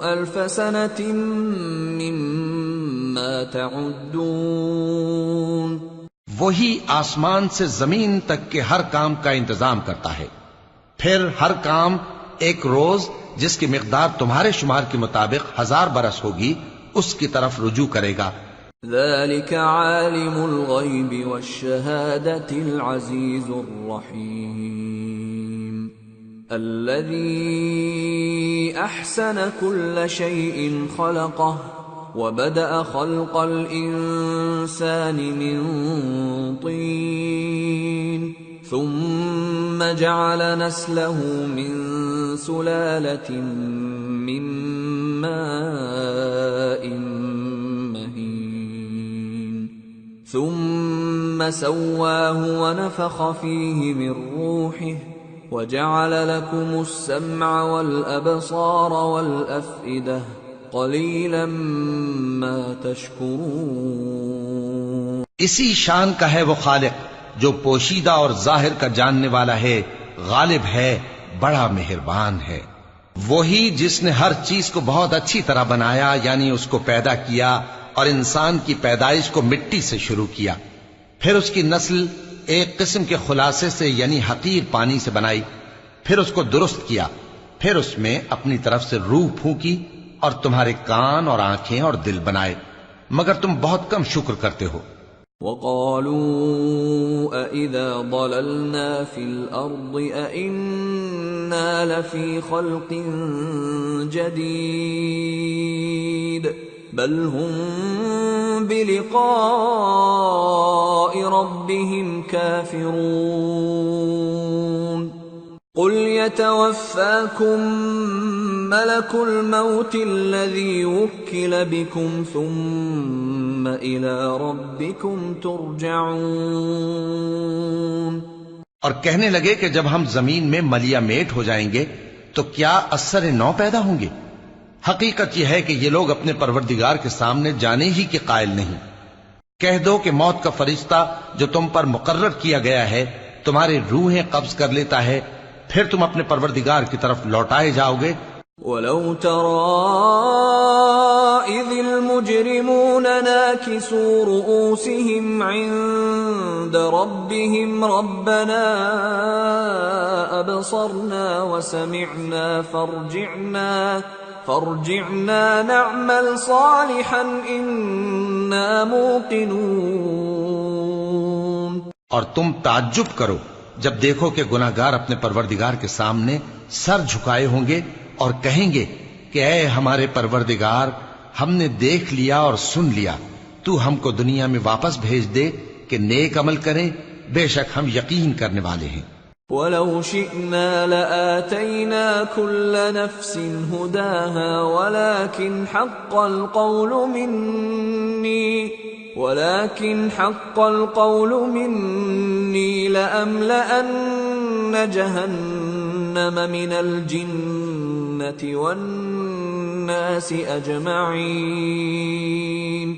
1000 سنة مما تعدون. وہی آسمان سے زمین تک کے ہر کام کا انتظام کرتا ہے، پھر ہر کام ایک روز جس کی مقدار تمہارے شمار کے مطابق 1000 برس ہوگی اس کی طرف رجوع کرے گا. ذلك عالم الغیب والشہادة العزیز الرحیم الذي احسن كل شيء خلقه وبدأ خلق الانسان من طين ثم جعل نسله من سلالة من ماء مهين ثم سواه ونفخ فيه من روحه وجعل لكم السمع والأبصار والأفئدة قليلا ما تشكرون. اسی شان کا ہے وہ خالق جو پوشیدہ اور ظاہر کا جاننے والا ہے، غالب ہے، بڑا مہربان ہے۔ وہی جس نے ہر چیز کو بہت اچھی طرح بنایا، یعنی اس کو پیدا کیا اور انسان کی پیدائش کو مٹی سے شروع کیا، پھر اس کی نسل ایک قسم کے خلاصے سے یعنی حقیر پانی سے بنائی، پھر اس کو درست کیا، پھر اس میں اپنی طرف سے روح پھونکی اور تمہارے کان اور آنکھیں اور دل بنائے، مگر تم بہت کم شکر کرتے ہو۔ وَقَالُوا أَإِذَا ضَلَلْنَا فِي الْأَرْضِ أَإِنَّا لَفِي خَلْقٍ جَدِيدٍ بَلْ هُمْ بِلِقَاءِ رَبِّهِمْ كَافِرُونَ قُلْ يَتَوَفَّاكُمْ مَلَكُ الْمَوْتِ الَّذِي وُكِّلَ بِكُمْ ثُمَّ إِلَى رَبِّكُمْ تُرْجَعُونَ۔ اور کہنے لگے کہ جب ہم زمین میں ملیا میٹ ہو جائیں گے تو کیا اثر نو پیدا ہوں گے؟ حقیقت یہ ہے کہ یہ لوگ اپنے پروردگار کے سامنے جانے ہی کے قائل نہیں۔ کہہ دو کہ موت کا فرشتہ جو تم پر مقرر کیا گیا ہے تمہاری روحیں قبض کر لیتا ہے، پھر تم اپنے پروردگار کی طرف لوٹائے جاؤ گے۔ وَلَوْ تَرَىٰ إِذِ الْمُجْرِمُونَ نَاكِسُو رُءُوسِهِمْ عِندَ رَبِّهِمْ رَبَّنَا أَبْصَرْنَا وَسَمِعْنَا فارجعنا نعمل صالحا إنا موقنون۔ اور تم تعجب کرو جب دیکھو کہ گناہگار اپنے پروردگار کے سامنے سر جھکائے ہوں گے اور کہیں گے کہ اے ہمارے پروردگار، ہم نے دیکھ لیا اور سن لیا، تو ہم کو دنیا میں واپس بھیج دے کہ نیک عمل کریں، بے شک ہم یقین کرنے والے ہیں۔ وَلَوْ شِئْنَا لَآتَيْنَا كُلَّ نَفْسٍ هُدَاهَا وَلَكِنْ حَقَّ الْقَوْلُ مِنِّي لَأَمْلَأَنَّ جَهَنَّمَ مِنَ الْجِنَّةِ وَالنَّاسِ أَجْمَعِينَ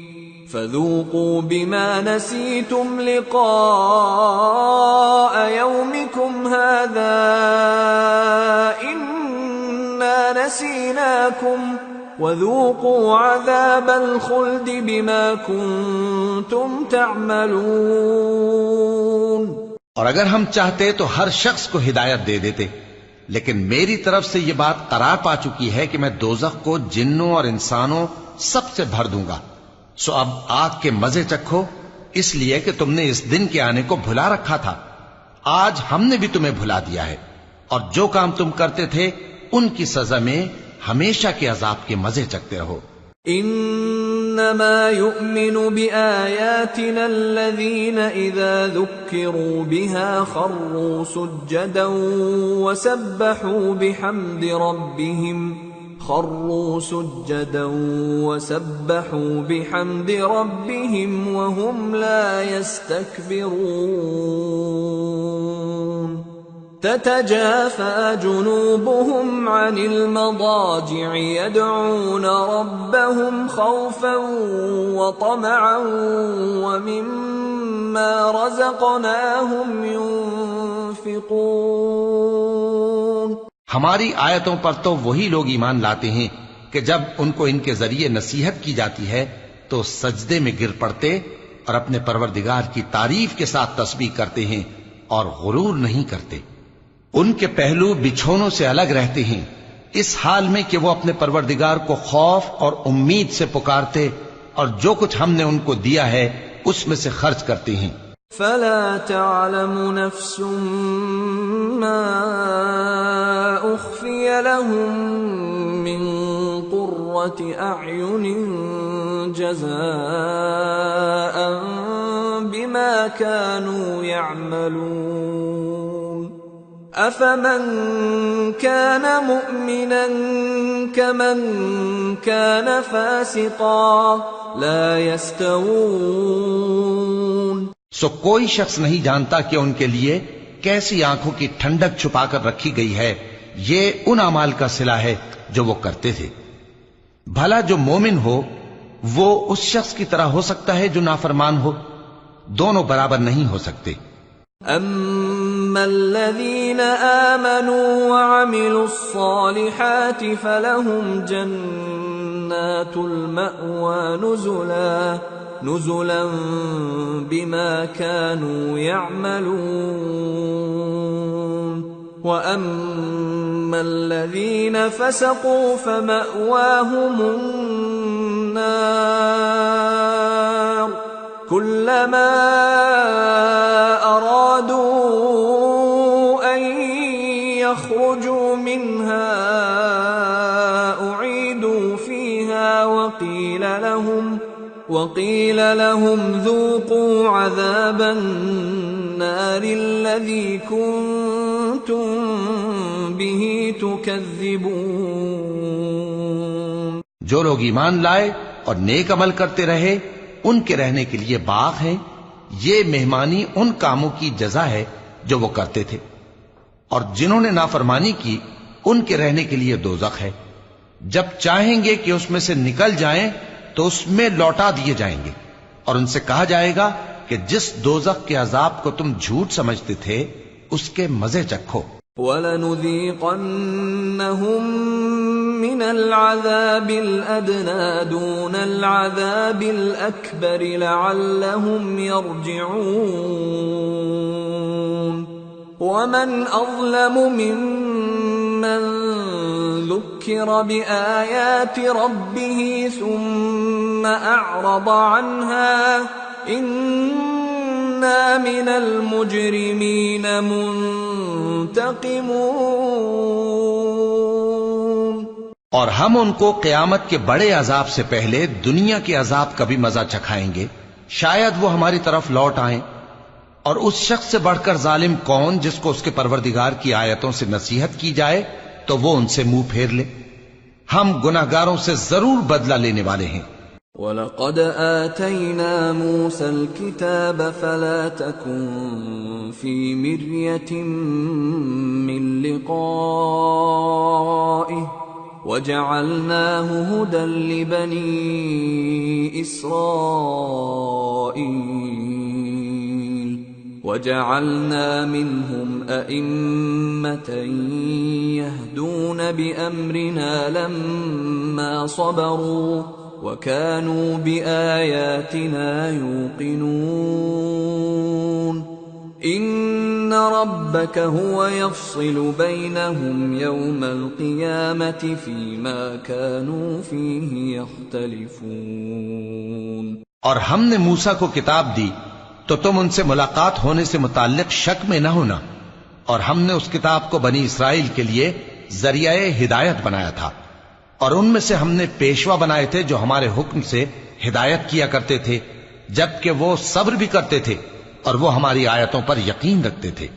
فَذُوقُوا بِمَا نَسِيتُمْ لِقَاءَ يَوْمِكُمْ هَذَا إِنَّا نَسِينَاكُمْ وَذُوقُوا عَذَابَ الْخُلْدِ بِمَا كُنتُمْ تَعْمَلُونَ۔ اور اگر ہم چاہتے تو ہر شخص کو ہدایت دے دیتے، لیکن میری طرف سے یہ بات قرار پا چکی ہے کہ میں دوزخ کو جنوں اور انسانوں سب سے بھر دوں گا، سو اب آگ کے مزے چکھو، اس لیے کہ تم نے اس دن کے آنے کو بھلا رکھا تھا۔ آج ہم نے بھی تمہیں بھلا دیا ہے، اور جو کام تم کرتے تھے ان کی سزا میں ہمیشہ کے عذاب کے مزے چکتے رہو۔ انما يؤمن بآياتنا الذين اذا ذكروا بها خروا سجدا وسبحوا بحمد ربهم وهم لا يستكبرون تتجافى جنوبهم عن المضاجع يدعون ربهم خوفا وطمعا ومما رزقناهم ينفقون۔ ہماری آیتوں پر تو وہی لوگ ایمان لاتے ہیں کہ جب ان کو ان کے ذریعے نصیحت کی جاتی ہے تو سجدے میں گر پڑتے اور اپنے پروردگار کی تعریف کے ساتھ تسبیح کرتے ہیں اور غرور نہیں کرتے۔ ان کے پہلو بچھونوں سے الگ رہتے ہیں، اس حال میں کہ وہ اپنے پروردگار کو خوف اور امید سے پکارتے اور جو کچھ ہم نے ان کو دیا ہے اس میں سے خرچ کرتے ہیں۔ فلا تعلم نفس ما اخفي لهم من قرة اعين جزاء بما كانوا يعملون افمن كان مؤمنا كمن كان فاسقا لا يستوون۔ سو کوئی شخص نہیں جانتا کہ ان کے لیے کیسی آنکھوں کی ٹھنڈک چھپا کر رکھی گئی ہے، یہ ان اعمال کا صلہ ہے جو وہ کرتے تھے۔ بھلا جو مومن ہو وہ اس شخص کی طرح ہو سکتا ہے جو نافرمان ہو؟ دونوں برابر نہیں ہو سکتے۔ الذين آمنوا وعملوا الصالحات فلهم جنات المأوى نزلا بما كانوا يعملون وأما الذين فسقوا فمأواهم النار كلما أرادوا أن يخرجوا منها أعيدوا فيها وقيل لهم ذوقوا عذاب النار الذي كنتم به تكذبون۔ جو لوگ ایمان لائے اور نیک عمل کرتے رہے ان کے رہنے کے لیے باغ ہیں، یہ مہمانی ان کاموں کی جزا ہے جو وہ کرتے تھے، اور جنہوں نے نافرمانی کی ان کے رہنے کے لیے دوزخ ہے، جب چاہیں گے کہ اس میں سے نکل جائیں تو اس میں لوٹا دیے جائیں گے، اور ان سے کہا جائے گا کہ جس دوزخ کے عذاب کو تم جھوٹ سمجھتے تھے اس کے مزے چکھو۔ وَلَنُذِيقَنَّهُم مِّنَ الْعَذَابِ الْأَدْنَىٰ دُونَ الْعَذَابِ الْأَكْبَرِ لَعَلَّهُمْ يَرْجِعُونَ وَمَنْ أَظْلَمُ مِمَّنْ ذُكِّرَ بِآيَاتِ رَبِّهِ ثُمَّ أَعْرَضَ عَنْهَا إِنَّا مِنَ الْمُجْرِمِينَ مُنْتَقِمُونَ۔ اور ہم ان کو قیامت کے بڑے عذاب سے پہلے دنیا کے عذاب کا بھی مزہ چکھائیں گے، شاید وہ ہماری طرف لوٹ آئیں۔ اور اس شخص سے بڑھ کر ظالم کون جس کو اس کے پروردگار کی آیتوں سے نصیحت کی جائے تو وہ ان سے منہ پھیر لے۔ ہم گناہگاروں سے ضرور بدلہ لینے والے ہیں۔ وَلَقَدْ آتَيْنَا مُوسَى الْكِتَابَ فَلَا تَكُنْ فِي مِرْيَةٍ مِّن لِقَائِهِ وَجَعَلْنَاهُ هُدًى لِبَنِي إِسْرَائِيلَ وَجَعَلْنَا مِنْهُمْ أَئِمَّةً يَهْدُونَ بِأَمْرِنَا لَمَّا صَبَرُوا وَكَانُوا بِآيَاتِنَا يُوقِنُونَ۔ إِنَّ رَبَّكَ هُوَ يَفْصِلُ بَيْنَهُمْ يَوْمَ الْقِيَامَةِ فِيمَا كَانُوا فِيهِ يَخْتَلِفُونَ۔ اور ہم نے موسیٰ کو کتاب دی تو تم ان سے ملاقات ہونے سے متعلق شک میں نہ ہونا، اور ہم نے اس کتاب کو بنی اسرائیل کے لیے ذریعہ ہدایت بنایا تھا، اور ان میں سے ہم نے پیشوا بنائے تھے جو ہمارے حکم سے ہدایت کیا کرتے تھے، جبکہ وہ صبر بھی کرتے تھے اور وہ ہماری آیتوں پر یقین رکھتے تھے۔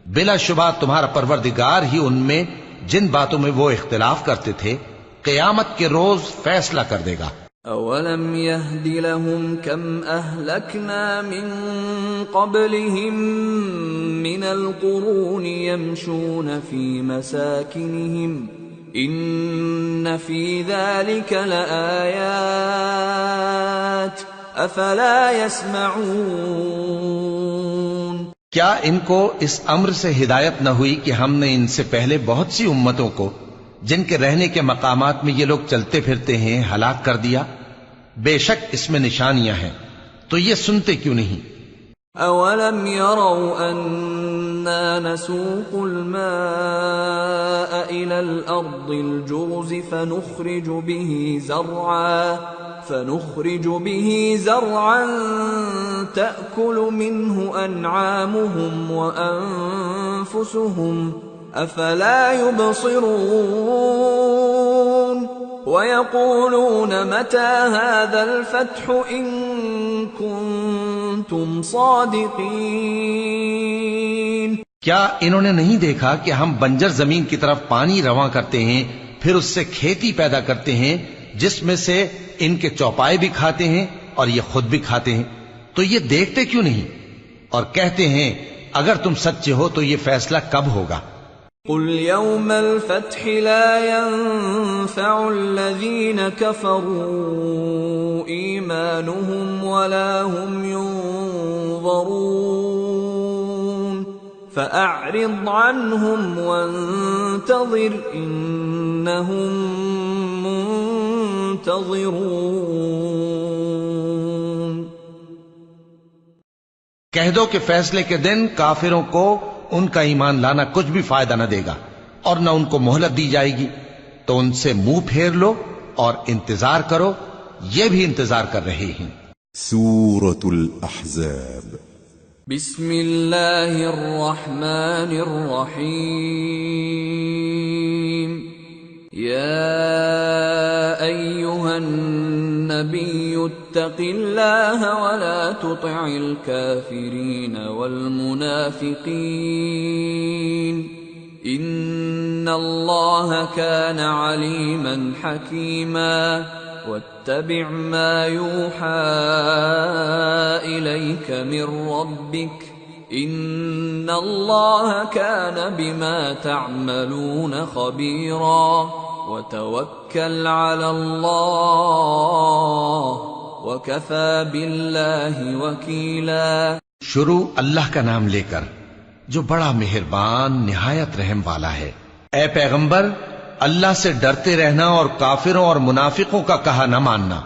بلا شبہ تمہارا پروردگار ہی ان میں جن باتوں میں وہ اختلاف کرتے تھے قیامت کے روز فیصلہ کر دے گا۔ أَوَلَمْ يَهْدِ لَهُمْ كَمْ أَهْلَكْنَا مِنْ قَبْلِهِمْ مِنَ الْقُرُونِ يَمْشُونَ فِي مَسَاكِنِهِمْ إِنَّ فِي ذَلِكَ لَآيَاتٍ أَفَلَا يَسْمَعُونَ۔ کیا ان کو اس امر سے ہدایت نہ ہوئی کہ ہم نے ان سے پہلے بہت سی امتوں کو جن کے رہنے کے مقامات میں یہ لوگ چلتے پھرتے ہیں ہلاک کر دیا؟ بے شک اس میں نشانیاں ہیں، تو یہ سنتے کیوں نہیں؟ أَوَلَمْ يَرَوْا أَنَّا نَسُوقُ الْمَاءَ إِلَى الْأَرْضِ الْجُرُزِ فَنُخْرِجُ بِهِ زَرْعًا تَأْكُلُ مِنْهُ أَنْعَامُهُمْ وَأَنفُسُهُمْ أَفَلَا يُبْصِرُونَ وَيَقُولُونَ مَتَى هَذَا الْفَتْحُ إِن كُنتُمْ صَادِقِينَ۔ کیا انہوں نے نہیں دیکھا کہ ہم بنجر زمین کی طرف پانی رواں کرتے ہیں، پھر اس سے کھیتی پیدا کرتے ہیں جس میں سے ان کے چوپائے بھی کھاتے ہیں اور یہ خود بھی کھاتے ہیں؟ تو یہ دیکھتے کیوں نہیں اور کہتے ہیں اگر تم سچے ہو تو یہ فیصلہ کب ہوگا؟ قل يوم الفتح لا ينفع الذين كفروا إيمانهم ولا هم ينظرون فأعرض عنهم وانتظر إنهم منتظرون۔ کہہ دو کہ فیصلے کے دن کافروں کو ان کا ایمان لانا کچھ بھی فائدہ نہ دے گا اور نہ ان کو مہلت دی جائے گی، تو ان سے منہ پھیر لو اور انتظار کرو، یہ بھی انتظار کر رہے ہیں۔ سورة الأحزاب۔ بسم اللہ الرحمن الرحیم۔ یا ایہا النبی اتق اللہ ولا تطع الكافرین والمنافقین ان اللہ کان علیما حکیما واتبع ما يوحى إليك من ربك إن الله كان بما تعملون خبيرا وتوكل على الله وكفى بالله وكيلا۔ شروع اللہ کا نام لے کر جو بڑا مہربان نہایت رحم والا ہے۔ اے پیغمبر، اللہ سے ڈرتے رہنا اور کافروں اور منافقوں کا کہا نہ ماننا،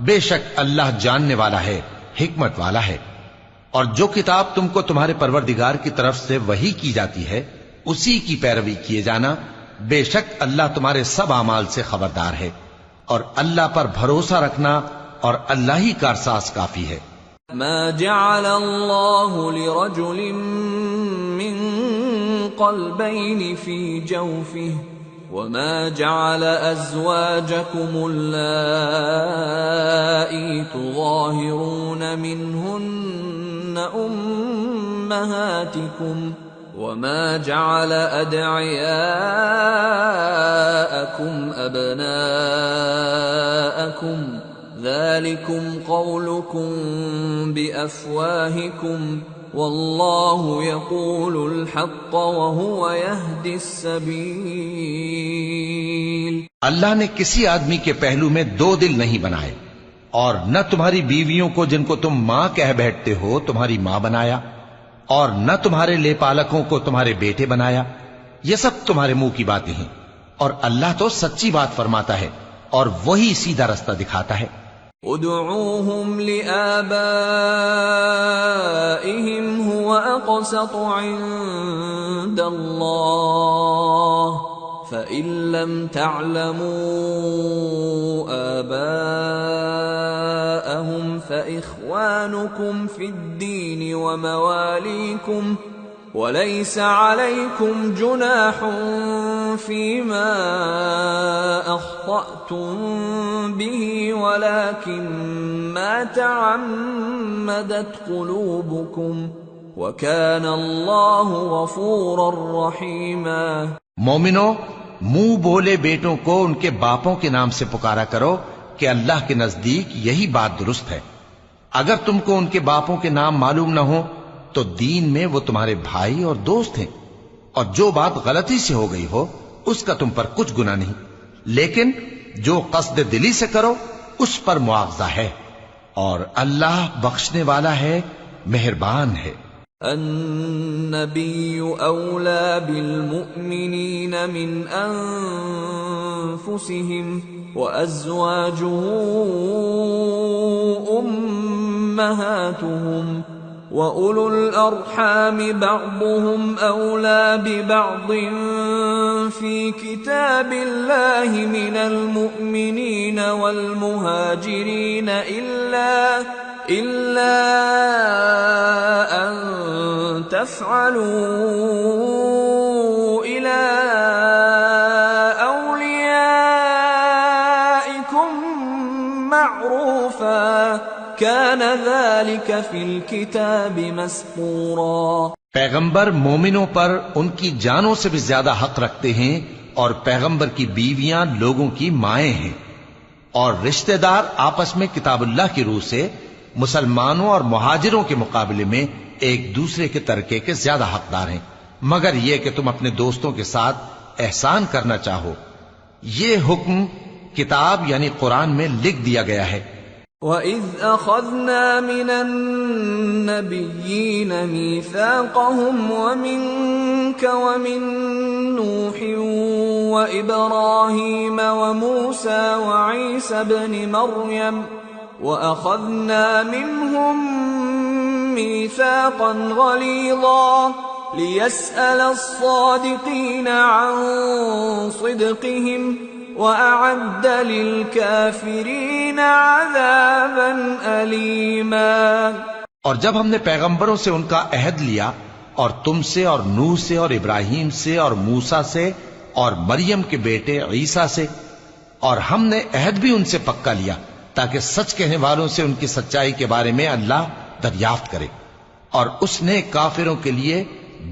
بے شک اللہ جاننے والا ہے، حکمت والا ہے۔ اور جو کتاب تم کو تمہارے پروردگار کی طرف سے وحی کی جاتی ہے اسی کی پیروی کیے جانا، بے شک اللہ تمہارے سب اعمال سے خبردار ہے، اور اللہ پر بھروسہ رکھنا اور اللہ ہی کارساز کافی ہے۔ ما جعل اللہ لرجل من قلبین فی جوفہ وما جعل أزواجكم اللائي تظاهرون منهن أمهاتكم وما جعل أدعياءكم أبناءكم ذلكم قولكم بأفواهكم واللہ یقول الحق وہو یہدی السبیل۔ اللہ نے کسی آدمی کے پہلو میں دو دل نہیں بنائے، اور نہ تمہاری بیویوں کو جن کو تم ماں کہہ بیٹھتے ہو تمہاری ماں بنایا، اور نہ تمہارے لے پالکوں کو تمہارے بیٹے بنایا۔ یہ سب تمہارے منہ کی باتیں ہیں، اور اللہ تو سچی بات فرماتا ہے اور وہی سیدھا رستہ دکھاتا ہے۔ ادعوهم لآبائهم هو أقسط عند الله فإن لم تعلموا آباءهم فإخوانكم في الدين ومواليكم وليس عليكم جناح فيما أخطأتم به ولكن ما تعمدت قلوبكم وكان الله غفورا رحيما۔ مومنو، منہ بولے بیٹوں کو ان کے باپوں کے نام سے پکارا کرو کہ اللہ کے نزدیک یہی بات درست ہے۔ اگر تم کو ان کے باپوں کے نام معلوم نہ ہو تو دین میں وہ تمہارے بھائی اور دوست ہیں، اور جو بات غلطی سے ہو گئی ہو اس کا تم پر کچھ گناہ نہیں، لیکن جو قصد دلی سے کرو اس پر مواخذہ ہے، اور اللہ بخشنے والا ہے، مہربان ہے۔ النبی اولا بالمؤمنین من انفسهم وازواجه امہاتهم وَأُولُو الْأَرْحَامِ بَعْضُهُمْ أَوْلَى بِبَعْضٍ فِي كِتَابِ اللَّهِ مِنَ الْمُؤْمِنِينَ وَالْمُهَاجِرِينَ إِلَّا أَن تَفْعَلُوا إِلَى أَوْلِيَائِكُمْ مَعْرُوفًا كَانَ ذَلِكَ فِي الْكِتَابِ مَسْطُورًا۔ پیغمبر مومنوں پر ان کی جانوں سے بھی زیادہ حق رکھتے ہیں، اور پیغمبر کی بیویاں لوگوں کی مائیں ہیں، اور رشتہ دار آپس میں کتاب اللہ کی روح سے مسلمانوں اور مہاجروں کے مقابلے میں ایک دوسرے کے ترکے کے زیادہ حقدار ہیں، مگر یہ کہ تم اپنے دوستوں کے ساتھ احسان کرنا چاہو۔ یہ حکم کتاب یعنی قرآن میں لکھ دیا گیا ہے۔ وَإِذْ أَخَذْنَا مِنَ النَّبِيِّينَ مِيثَاقَهُمْ وَمِنكَ وَمِن نُوحٍ وَإِبْرَاهِيمَ وَمُوسَى وَعِيسَى ابْنِ مَرْيَمَ وَأَخَذْنَا مِنْهُم مِيثَاقًا غَلِيظًا لِيَسْأَلَ الصَّادِقِينَ عَن صِدْقِهِمْ وَأَعَدَّ لِلْكَافِرِينَ عَذَابًا أَلِيمًا۔ اور جب ہم نے پیغمبروں سے ان کا عہد لیا، اور تم سے اور نوح سے اور ابراہیم سے اور موسیٰ سے اور مریم کے بیٹے عیسیٰ سے، اور ہم نے عہد بھی ان سے پکا لیا تاکہ سچ کہنے والوں سے ان کی سچائی کے بارے میں اللہ دریافت کرے، اور اس نے کافروں کے لیے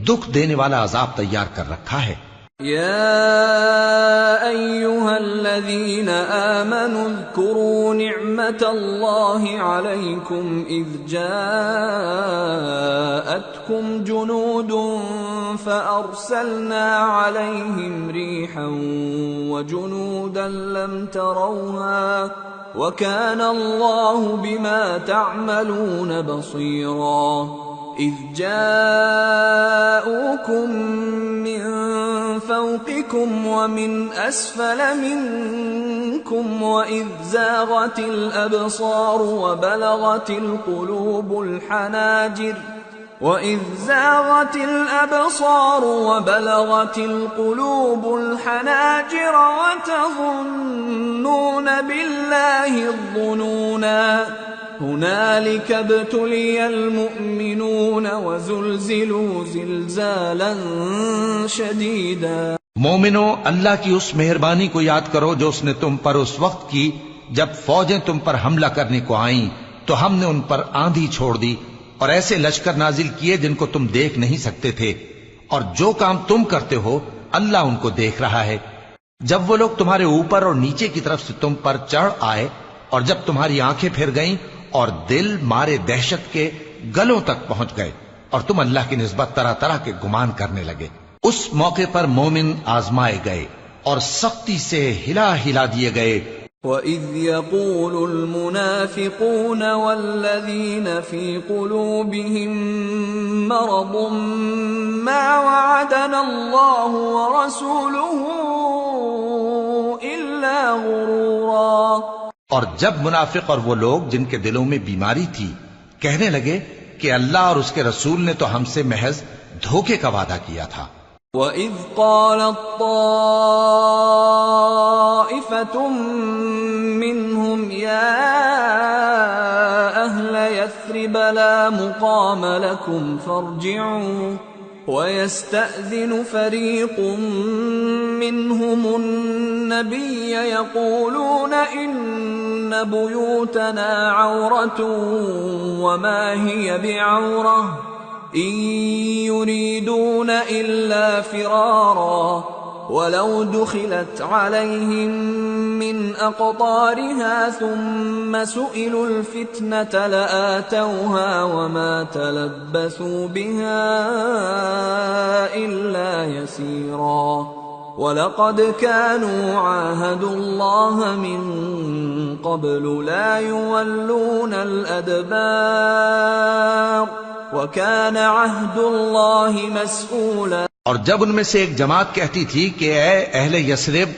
دکھ دینے والا عذاب تیار کر رکھا ہے۔ يا أيها الذين آمنوا اذكروا نعمة الله عليكم إذ جاءتكم جنود فأرسلنا عليهم ريحا وجنودا لم تروها وكان الله بما تعملون بصيرا إذ جاءوكم من فوقكم ومن أسفل منكم وإذ زاغت الأبصار وبلغت القلوب الحناجر وتظنون بالله الظنونا هنالك ابتلي المؤمنون وزلزلوا زلزالا شديدا۔ مومنو، اللہ کی اس مہربانی کو یاد کرو جو اس نے تم پر اس وقت کی جب فوجیں تم پر حملہ کرنے کو آئیں تو ہم نے ان پر آندھی چھوڑ دی اور ایسے لشکر نازل کیے جن کو تم دیکھ نہیں سکتے تھے، اور جو کام تم کرتے ہو اللہ ان کو دیکھ رہا ہے۔ جب وہ لوگ تمہارے اوپر اور نیچے کی طرف سے تم پر چڑھ آئے اور جب تمہاری آنکھیں پھر گئیں اور دل مارے دہشت کے گلوں تک پہنچ گئے اور تم اللہ کی نسبت طرح طرح کے گمان کرنے لگے، اس موقع پر مومن آزمائے گئے اور سختی سے ہلا ہلا دیے گئے۔ وَإِذْ يَقُولُ الْمُنَافِقُونَ وَالَّذِينَ فِي قُلُوبِهِم مَّرَضٌ مَّا وَعَدَنَا اللَّهُ وَرَسُولُهُ إِلَّا غُرُورًا۔ اور جب منافق اور وہ لوگ جن کے دلوں میں بیماری تھی کہنے لگے کہ اللہ اور اس کے رسول نے تو ہم سے محض دھوکے کا وعدہ کیا تھا۔ وَإِذْ قَالَتْ طَائِفَةٌ مِّنْهُمْ يَا أَهْلَ يَثْرِبَ لَا مُقَامَ لَكُمْ فَارْجِعُوا وَيَسْتَأْذِنُ فَرِيقٌ مِّنْهُمُ النَّبِيَّ يَقُولُونَ إِنَّ بُيُوتَنَا عَوْرَةٌ وَمَا هِيَ بِعَوْرَةٍ إِن يُرِيدُونَ إِلَّا فِرَارًا وَلَوْ دُخِلَتْ عَلَيْهِم مِّنْ أَقْطَارِهَا ثُمَّ سُئِلُوا الْفِتْنَةَ لَآتَوْهَا وَمَا تَلَبَّثُوا بِهَا إِلَّا يَسِيرًا وَلَقَدْ كَانُوا عَاهَدُوا اللَّهَ مِن قَبْلُ لَا يُوَلُّونَ الْأَدْبَارَ وَكَانَ عَهْدُ اللَّهِ مَسْئُولًا۔ اور جب ان میں سے ایک جماعت کہتی تھی کہ اے اہل یثرب،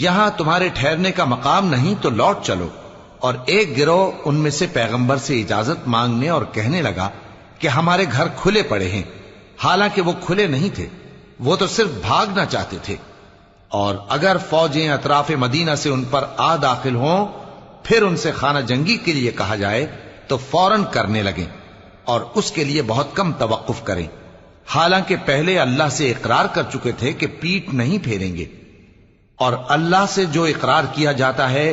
یہاں تمہارے ٹھہرنے کا مقام نہیں تو لوٹ چلو، اور ایک گروہ ان میں سے پیغمبر سے اجازت مانگنے اور کہنے لگا کہ ہمارے گھر کھلے پڑے ہیں، حالانکہ وہ کھلے نہیں تھے، وہ تو صرف بھاگنا چاہتے تھے۔ اور اگر فوجیں اطراف مدینہ سے ان پر آ داخل ہوں پھر ان سے خانہ جنگی کے لیے کہا جائے تو فوراً کرنے لگیں اور اس کے لیے بہت کم توقف کریں، حالانکہ پہلے اللہ سے اقرار کر چکے تھے کہ پیٹ نہیں پھیریں گے، اور اللہ سے جو اقرار کیا جاتا ہے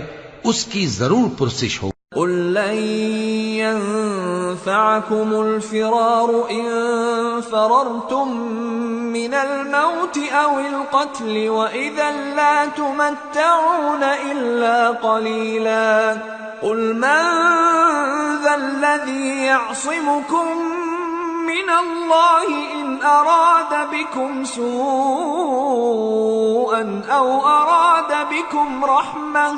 اس کی ضرور پرسش ہو۔ قُل لَّن يَنفَعَكُمُ الْفِرَارُ إِن فَرَرْتُم مِّنَ الْمَوْتِ أَوِ الْقَتْلِ وَإِذًا لَّا تُمَتَّعُونَ إِلَّا قَلِيلًا قُلْ مَن ذَا الَّذِي يَعْصِمُكُم مِّنَ اللَّهِ إِنْ أَرَادَ بِكُمْ سُوءًا أَوْ أَرَادَ بِكُمْ رَحْمَةً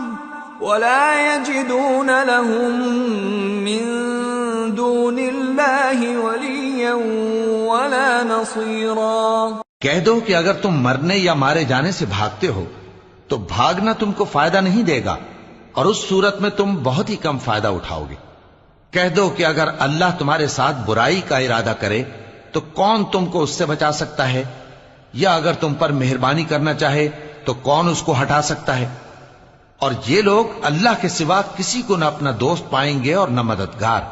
ولا يجدون لهم من دون الله وليا ولا نصيرا۔ کہہ دو کہ اگر تم مرنے یا مارے جانے سے بھاگتے ہو تو بھاگنا تم کو فائدہ نہیں دے گا، اور اس صورت میں تم بہت ہی کم فائدہ اٹھاؤ گے۔ کہہ دو کہ اگر اللہ تمہارے ساتھ برائی کا ارادہ کرے تو کون تم کو اس سے بچا سکتا ہے، یا اگر تم پر مہربانی کرنا چاہے تو کون اس کو ہٹا سکتا ہے؟ اور یہ لوگ اللہ کے سوا کسی کو نہ اپنا دوست پائیں گے اور نہ مددگار۔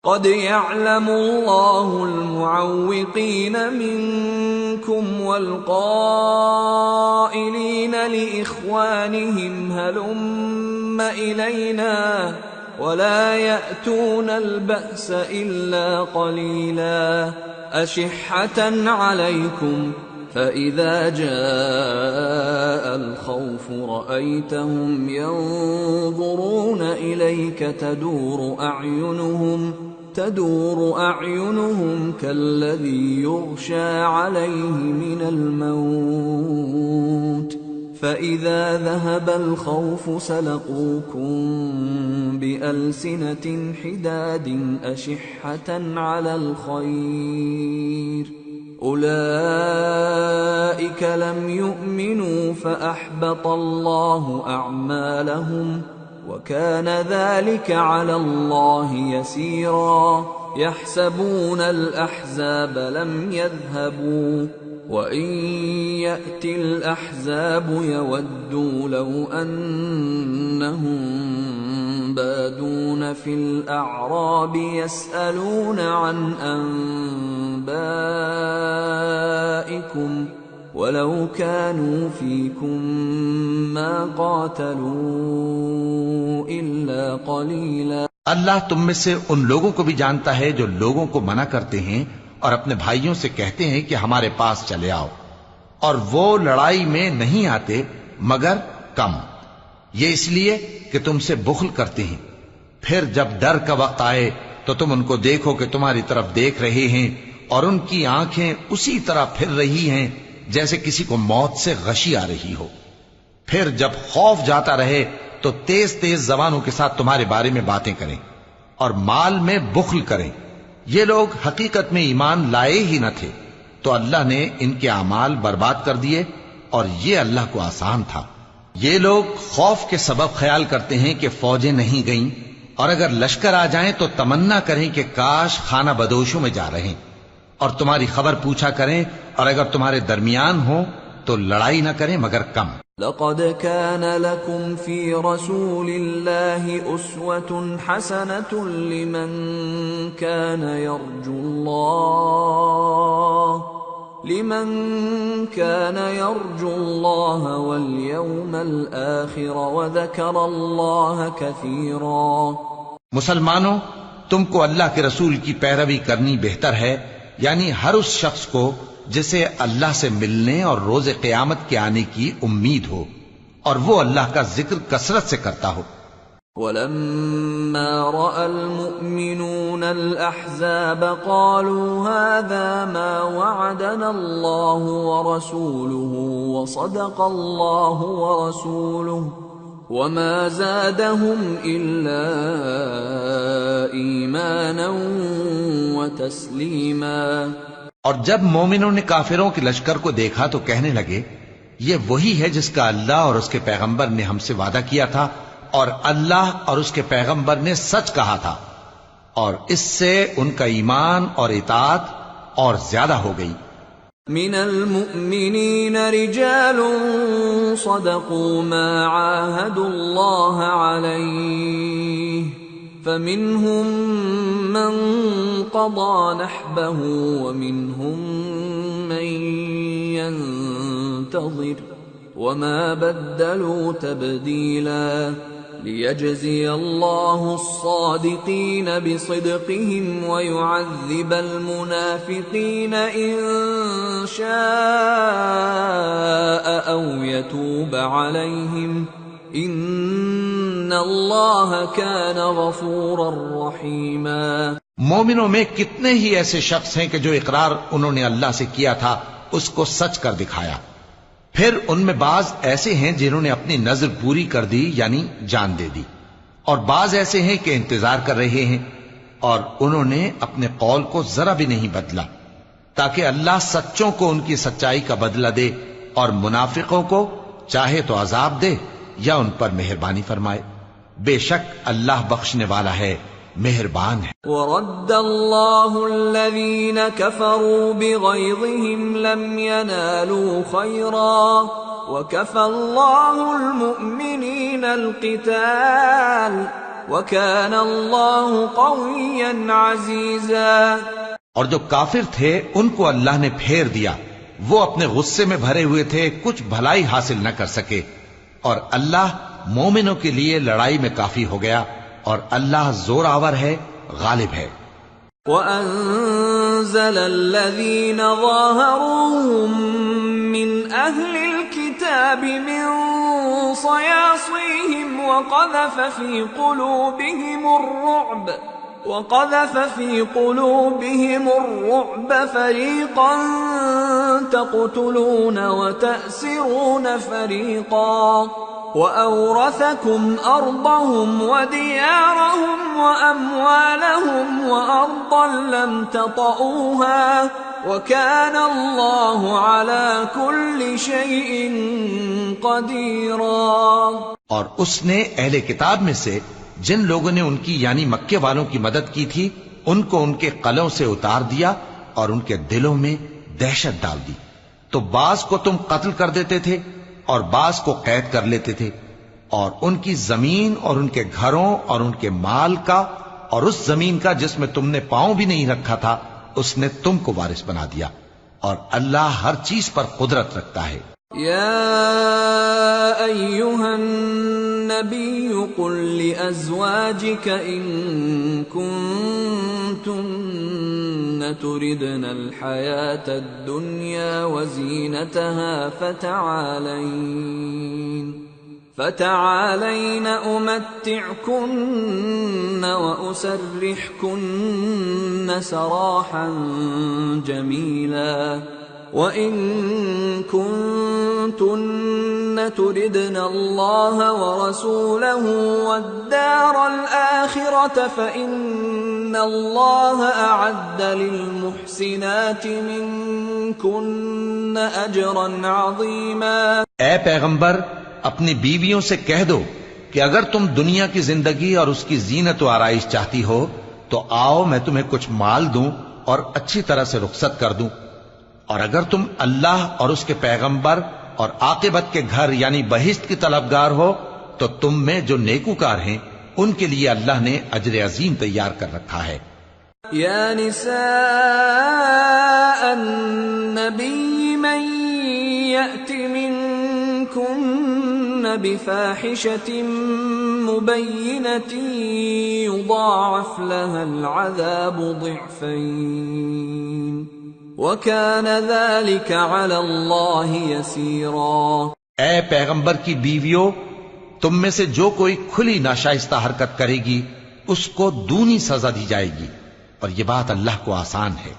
قد يعلم الله المعوقين منكم والقائلين لإخوانهم هلم إلينا ولا يأتون البأس إلا قليلا أشحة عليكم فإذا جاء الخوف رأيتهم ينظرون إليك تدور أعينهم كالذي يغشى عليه من الموت فإذا ذهب الخوف سلقوكم بألسنة حداد أشحة على الخير أولئك لم يؤمنوا فأحبط الله أعمالهم وكان ذلك على الله يسيرا يحسبون الأحزاب لم يذهبوا وإن يأتي الأحزاب يودوا لو أنهم بادون في الأعراب يسألون عن أنبائكم ولو كانوا فيكم ما قاتلوا إلا قليلا۔ اللہ تم میں سے ان لوگوں کو بھی جانتا ہے جو لوگوں کو منع کرتے ہیں اور اپنے بھائیوں سے کہتے ہیں کہ ہمارے پاس چلے آؤ، اور وہ لڑائی میں نہیں آتے مگر کم، یہ اس لیے کہ تم سے بخل کرتے ہیں۔ پھر جب ڈر کا وقت آئے تو تم ان کو دیکھو کہ تمہاری طرف دیکھ رہے ہیں اور ان کی آنکھیں اسی طرح پھر رہی ہیں جیسے کسی کو موت سے غشی آ رہی ہو۔ پھر جب خوف جاتا رہے تو تیز تیز زبانوں کے ساتھ تمہارے بارے میں باتیں کریں اور مال میں بخل کریں۔ یہ لوگ حقیقت میں ایمان لائے ہی نہ تھے، تو اللہ نے ان کے اعمال برباد کر دیے، اور یہ اللہ کو آسان تھا۔ یہ لوگ خوف کے سبب خیال کرتے ہیں کہ فوجیں نہیں گئیں، اور اگر لشکر آ جائیں تو تمنا کریں کہ کاش خانہ بدوشوں میں جا رہے، اور تمہاری خبر پوچھا کریں، اور اگر تمہارے درمیان ہو تو لڑائی نہ کریں مگر کم۔ لقد كان لكم في رسول الله أسوة حسنة لمن كان يرجو الله واليوم الآخر وذكر الله كثيرا۔ مسلمانوں، تم کو اللہ کے رسول کی پیروی کرنی بہتر ہے، یعنی ہر اس شخص کو جسے اللہ سے ملنے اور روز قیامت کے آنے کی امید ہو، اور وہ اللہ کا ذکر کثرت سے کرتا ہو۔ وَلَمَّا رَأَى الْمُؤْمِنُونَ الْأَحْزَابَ قَالُوا هَذَا مَا وَعَدَنَا اللَّهُ وَرَسُولُهُ وَصَدَقَ اللَّهُ وَرَسُولُهُ وَمَا زَادَهُمْ إِلَّا إِيمَانًا وَتَسْلِيمًا۔ اور جب مومنوں نے کافروں کے لشکر کو دیکھا تو کہنے لگے، یہ وہی ہے جس کا اللہ اور اس کے پیغمبر نے ہم سے وعدہ کیا تھا، اور اللہ اور اس کے پیغمبر نے سچ کہا تھا، اور اس سے ان کا ایمان اور اطاعت اور زیادہ ہو گئی۔ من المؤمنین رجال صدقوا ما عاهدوا الله عليه فمنهم من قضى نحبه ومنهم من ينتظر وما بدلوا تبديلا ليجزي الله الصادقين بصدقهم ويعذب المنافقين إن شاء أو يتوب عليهم ان اللہ کان غفورا رحیما۔ مومنوں میں کتنے ہی ایسے شخص ہیں کہ جو اقرار انہوں نے اللہ سے کیا تھا اس کو سچ کر دکھایا، پھر ان میں بعض ایسے ہیں جنہوں نے اپنی نظر پوری کر دی یعنی جان دے دی، اور بعض ایسے ہیں کہ انتظار کر رہے ہیں، اور انہوں نے اپنے قول کو ذرا بھی نہیں بدلا، تاکہ اللہ سچوں کو ان کی سچائی کا بدلہ دے اور منافقوں کو چاہے تو عذاب دے یا ان پر مہربانی فرمائے۔ بے شک اللہ بخشنے والا ہے، مہربان ہے۔ وَرَدَّ اللَّهُ الَّذِينَ كَفَرُوا بِغَيْظِهِمْ لَمْ يَنَالُوا خَيْرًا وَكَفَى اللَّهُ الْمُؤْمِنِينَ الْقِتَالَ وَكَانَ اللَّهُ قَوِيًّا عَزِيزًا۔ اور جو کافر تھے ان کو اللہ نے پھیر دیا، وہ اپنے غصے میں بھرے ہوئے تھے، کچھ بھلائی حاصل نہ کر سکے، اور اللہ مومنوں کے لیے لڑائی میں کافی ہو گیا، اور اللہ زور آور ہے، غالب ہے۔ وَأَنزَلَ الَّذِينَ ظَاهَرُوهُم مِّنْ أَهْلِ الْكِتَابِ مِنْ صَيَاصِيهِمْ وَقَذَفَ فِي قُلُوبِهِمُ الرُّعْبَ فَرِيقًا تَقْتُلُونَ وَتَأْسِرُونَ فَرِيقًا وَأَوْرَثَكُمْ أَرْضَهُمْ وَدِيَارَهُمْ وَأَمْوَالَهُمْ وَأَرْضًا لَّمْ تَطَئُوهَا وَكَانَ اللَّهُ عَلَى كُلِّ شَيْءٍ قَدِيرًا۔ اور اس نے اہل کتاب میں سے جن لوگوں نے ان کی یعنی مکے والوں کی مدد کی تھی ان کو ان کے قلعوں سے اتار دیا اور ان کے دلوں میں دہشت ڈال دی، تو بعض کو تم قتل کر دیتے تھے اور بعض کو قید کر لیتے تھے، اور ان کی زمین اور ان کے گھروں اور ان کے مال کا اور اس زمین کا جس میں تم نے پاؤں بھی نہیں رکھا تھا اس نے تم کو وارث بنا دیا، اور اللہ ہر چیز پر قدرت رکھتا ہے۔ یا ایھا النبی قل لأزواجک ان کنتن تردن الحیاة الدنیا وزینتها فتعالین امتعکن واسرحکن سراحا جمیلا وَإِن كُنتُنَّ تُرِدْنَ اللَّهَ وَرَسُولَهُ وَالدَّارَ الْآخِرَةَ فَإِنَّ اللَّهَ أَعَدَّ لِلْمُحْسِنَاتِ مِنكُنَّ أَجْرًا عَظِيمًا۔ اے پیغمبر اپنی بیویوں سے کہہ دو کہ اگر تم دنیا کی زندگی اور اس کی زینت و آرائش چاہتی ہو تو آؤ میں تمہیں کچھ مال دوں اور اچھی طرح سے رخصت کر دوں، اور اگر تم اللہ اور اس کے پیغمبر اور عاقبت کے گھر یعنی بہشت کی طلبگار ہو تو تم میں جو نیکوکار ہیں ان کے لیے اللہ نے اجر عظیم تیار کر رکھا ہے۔ یا نساء النبی من یأت منکن بفاحشة مبینة یضاعف لها العذاب ضعفین وَكَانَ ذَلِكَ عَلَى اللَّهِ يَسِيرًا۔ اے پیغمبر کی بیویوں، تم میں سے جو کوئی کھلی ناشائستہ حرکت کرے گی اس کو دونی سزا دی جائے گی، اور یہ بات اللہ کو آسان ہے۔